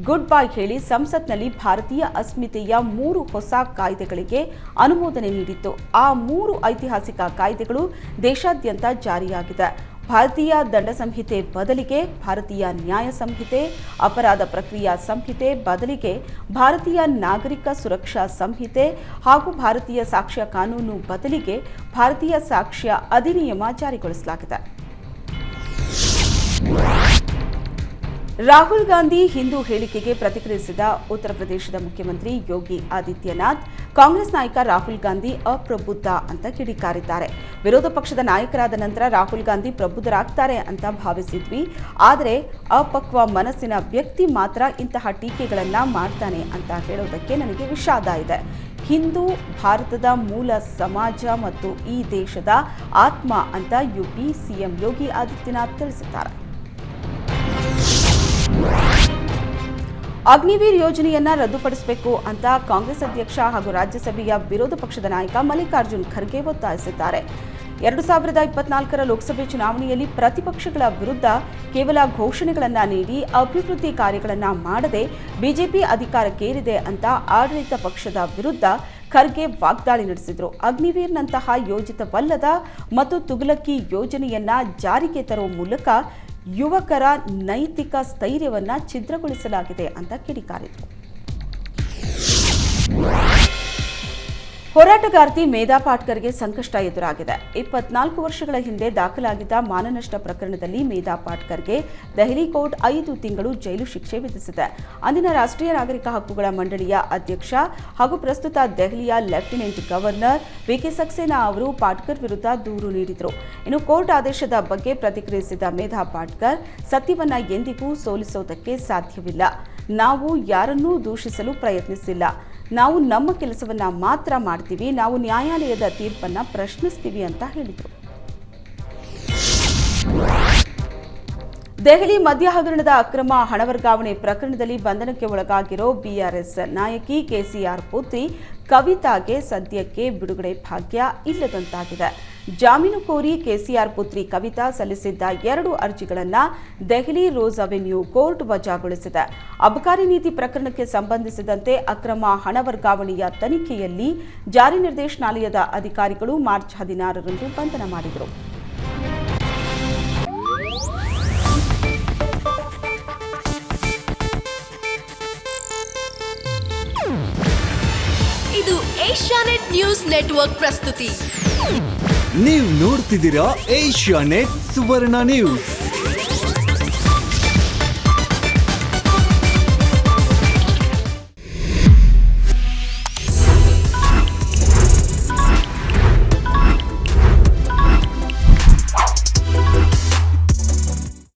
ಗುಡ್ ಬೈ ಹೇಳಿ ಸಂಸತ್ನಲ್ಲಿ ಭಾರತೀಯ ಅಸ್ಮಿತೆಯ 3 ಹೊಸ ಕಾಯ್ದೆಗಳಿಗೆ ಅನುಮೋದನೆ ನೀಡಿತ್ತು. ಆ 3 ಐತಿಹಾಸಿಕ ಕಾಯ್ದೆಗಳು ದೇಶಾದ್ಯಂತ ಜಾರಿಯಾಗಿದೆ. ಭಾರತೀಯ ದಂಡ ಸಂಹಿತೆ ಬದಲಿಗೆ ಭಾರತೀಯ ನ್ಯಾಯ ಸಂಹಿತೆ, ಅಪರಾಧ ಪ್ರಕ್ರಿಯಾ ಸಂಹಿತೆ ಬದಲಿಗೆ ಭಾರತೀಯ ನಾಗರಿಕ ಸುರಕ್ಷಾ ಸಂಹಿತೆ ಹಾಗೂ ಭಾರತೀಯ ಸಾಕ್ಷ್ಯ ಕಾನೂನು ಬದಲಿಗೆ ಭಾರತೀಯ ಸಾಕ್ಷ್ಯ ಅಧಿನಿಯಮ ಜಾರಿಗೊಳಿಸಲಾಗಿದೆ. ರಾಹುಲ್ ಗಾಂಧಿ ಹಿಂದೂ ಹೇಳಿಕೆಗೆ ಪ್ರತಿಕ್ರಿಯಿಸಿದ ಉತ್ತರ ಪ್ರದೇಶದ ಮುಖ್ಯಮಂತ್ರಿ ಯೋಗಿ ಆದಿತ್ಯನಾಥ್, ಕಾಂಗ್ರೆಸ್ ನಾಯಕ ರಾಹುಲ್ ಗಾಂಧಿ ಅಪ್ರಬುದ್ಧ ಅಂತ ಕಿಡಿಕಾರಿದ್ದಾರೆ. ವಿರೋಧ ಪಕ್ಷದ ನಾಯಕರಾದ ನಂತರ ರಾಹುಲ್ ಗಾಂಧಿ ಪ್ರಬುದ್ಧರಾಗ್ತಾರೆ ಅಂತ ಭಾವಿಸಿದ್ವಿ, ಆದರೆ ಅಪಕ್ವ ಮನಸ್ಸಿನ ವ್ಯಕ್ತಿ ಮಾತ್ರ ಇಂತಹ ಟೀಕೆಗಳನ್ನ ಮಾಡ್ತಾನೆ ಅಂತ ಹೇಳೋದಕ್ಕೆ ನನಗೆ ವಿಷಾದ ಇದೆ. ಹಿಂದೂ ಭಾರತದ ಮೂಲ ಸಮಾಜ ಮತ್ತು ಈ ದೇಶದ ಆತ್ಮ ಅಂತ ಯುಪಿ ಸಿಎಂ ಯೋಗಿ ಆದಿತ್ಯನಾಥ್ ತಿಳಿಸಿದ್ದಾರೆ. ಅಗ್ನಿವೀರ್ ಯೋಜನೆಯನ್ನ ರದ್ದುಪಡಿಸಬೇಕು ಅಂತ ಕಾಂಗ್ರೆಸ್ ಅಧ್ಯಕ್ಷ ಹಾಗೂ ರಾಜ್ಯಸಭೆಯ ವಿರೋಧ ಪಕ್ಷದ ನಾಯಕ ಮಲ್ಲಿಕಾರ್ಜುನ್ ಖರ್ಗೆ ಒತ್ತಾಯಿಸಿದ್ದಾರೆ. 2024ರ ಲೋಕಸಭೆ ಚುನಾವಣೆಯಲ್ಲಿ ಪ್ರತಿಪಕ್ಷಗಳ ವಿರುದ್ಧ ಕೇವಲ ಘೋಷಣೆಗಳನ್ನು ನೀಡಿ ಅಭಿವೃದ್ಧಿ ಕಾರ್ಯಗಳನ್ನು ಮಾಡದೆ ಬಿಜೆಪಿ ಅಧಿಕಾರಕ್ಕೇರಿದೆ ಅಂತ ಆಡಳಿತ ಪಕ್ಷದ ವಿರುದ್ಧ ಖರ್ಗೆ ವಾಗ್ದಾಳಿ ನಡೆಸಿದರು. ಅಗ್ನಿವೀರ್ನಂತಹ ಯೋಜಿತವಲ್ಲದ ಮತ್ತು ತುಘಲಕಿ ಯೋಜನೆಯನ್ನ ಜಾರಿಗೆ ತರುವ ಮೂಲಕ ಯುವಕರ ನೈತಿಕ ಸ್ಥೈರ್ಯವನ್ನ ಛಿದ್ರಗೊಳಿಸಲಾಗಿದೆ ಅಂತ ಕಿಡಿಕಾರಿದರು. ಹೋರಾಟಗಾರ್ತಿ ಮೇಧಾ ಪಾಟ್ಕರ್ಗೆ ಸಂಕಷ್ಟ ಎದುರಾಗಿದೆ. 24 ವರ್ಷಗಳ ಹಿಂದೆ ದಾಖಲಾಗಿದ್ದ ಮಾನನಷ್ಟ ಪ್ರಕರಣದಲ್ಲಿ ಮೇಧಾ ಪಾಟ್ಕರ್ಗೆ ದೆಹಲಿ ಕೋರ್ಟ್ 5 ತಿಂಗಳು ಜೈಲು ಶಿಕ್ಷೆ ವಿಧಿಸಿದೆ. ಅಂದಿನ ರಾಷ್ಟ್ರೀಯ ನಾಗರಿಕ ಹಕ್ಕುಗಳ ಮಂಡಳಿಯ ಅಧ್ಯಕ್ಷ ಹಾಗೂ ಪ್ರಸ್ತುತ ದೆಹಲಿಯ ಲೆಫ್ಟಿನೆಂಟ್ ಗವರ್ನರ್ ವಿಕೆ ಸಕ್ಸೇನಾ ಅವರು ಪಾಟ್ಕರ್ ವಿರುದ್ಧ ದೂರು ನೀಡಿದರು. ಇನ್ನು ಕೋರ್ಟ್ ಆದೇಶದ ಬಗ್ಗೆ ಪ್ರತಿಕ್ರಿಯಿಸಿದ ಮೇಧಾ ಪಾಟ್ಕರ್, ಸತ್ಯವನ್ನ ಎಂದಿಗೂ ಸೋಲಿಸೋದಕ್ಕೆ ಸಾಧ್ಯವಿಲ್ಲ. ನಾವು ಯಾರನ್ನೂ ದೂಷಿಸಲು ಪ್ರಯತ್ನಿಸಿಲ್ಲ. ನಾವು ನಮ್ಮ ಕೆಲಸವನ್ನ ಮಾತ್ರ ಮಾಡ್ತೀವಿ. ನಾವು ನ್ಯಾಯಾಲಯದ ತೀರ್ಪನ್ನ ಪ್ರಶ್ನಿಸ್ತೀವಿ ಅಂತ ಹೇಳಿದರು. ದೆಹಲಿ ಮದ್ಯ ಹಗರಣದ ಅಕ್ರಮ ಹಣ ವರ್ಗಾವಣೆ ಪ್ರಕರಣದಲ್ಲಿ ಬಂಧನಕ್ಕೆ ಒಳಗಾಗಿರೋ ಬಿಆರ್ಎಸ್ ನಾಯಕಿ ಕೆಸಿಆರ್ ಪುತ್ರಿ ಕವಿತಾಗೆ ಸದ್ಯಕ್ಕೆ ಬಿಡುಗಡೆ ಭಾಗ್ಯ ಇಲ್ಲದಂತಾಗಿದೆ. ಜಾಮೀನು ಕೋರಿ ಕೆಸಿಆರ್ ಪುತ್ರಿ ಕವಿತಾ ಸಲ್ಲಿಸಿದ್ದ 2 ಅರ್ಜಿಗಳನ್ನು ದೆಹಲಿ ರೋಸ್ ಅವೆನ್ಯೂ ಕೋರ್ಟ್ ವಜಾಗೊಳಿಸಿದೆ. ಅಬಕಾರಿ ನೀತಿ ಪ್ರಕರಣಕ್ಕೆ ಸಂಬಂಧಿಸಿದಂತೆ ಅಕ್ರಮ ಹಣ ವರ್ಗಾವಣೆಯ ತನಿಖೆಯಲ್ಲಿ ಜಾರಿ ನಿರ್ದೇಶನಾಲಯದ ಅಧಿಕಾರಿಗಳು ಮಾರ್ಚ್ 16ರಂದು ಬಂಧನ ಮಾಡಿದರು. ಇದು ಏಷ್ಯಾನೆಟ್ ನ್ಯೂಸ್ ನೆಟ್ವರ್ಕ್ ಪ್ರಸ್ತುತಿ. ನೀವು ನೋಡ್ತಿದ್ದೀರಾ ಏಷ್ಯಾನೆಟ್ ಸುವರ್ಣ ನ್ಯೂಸ್.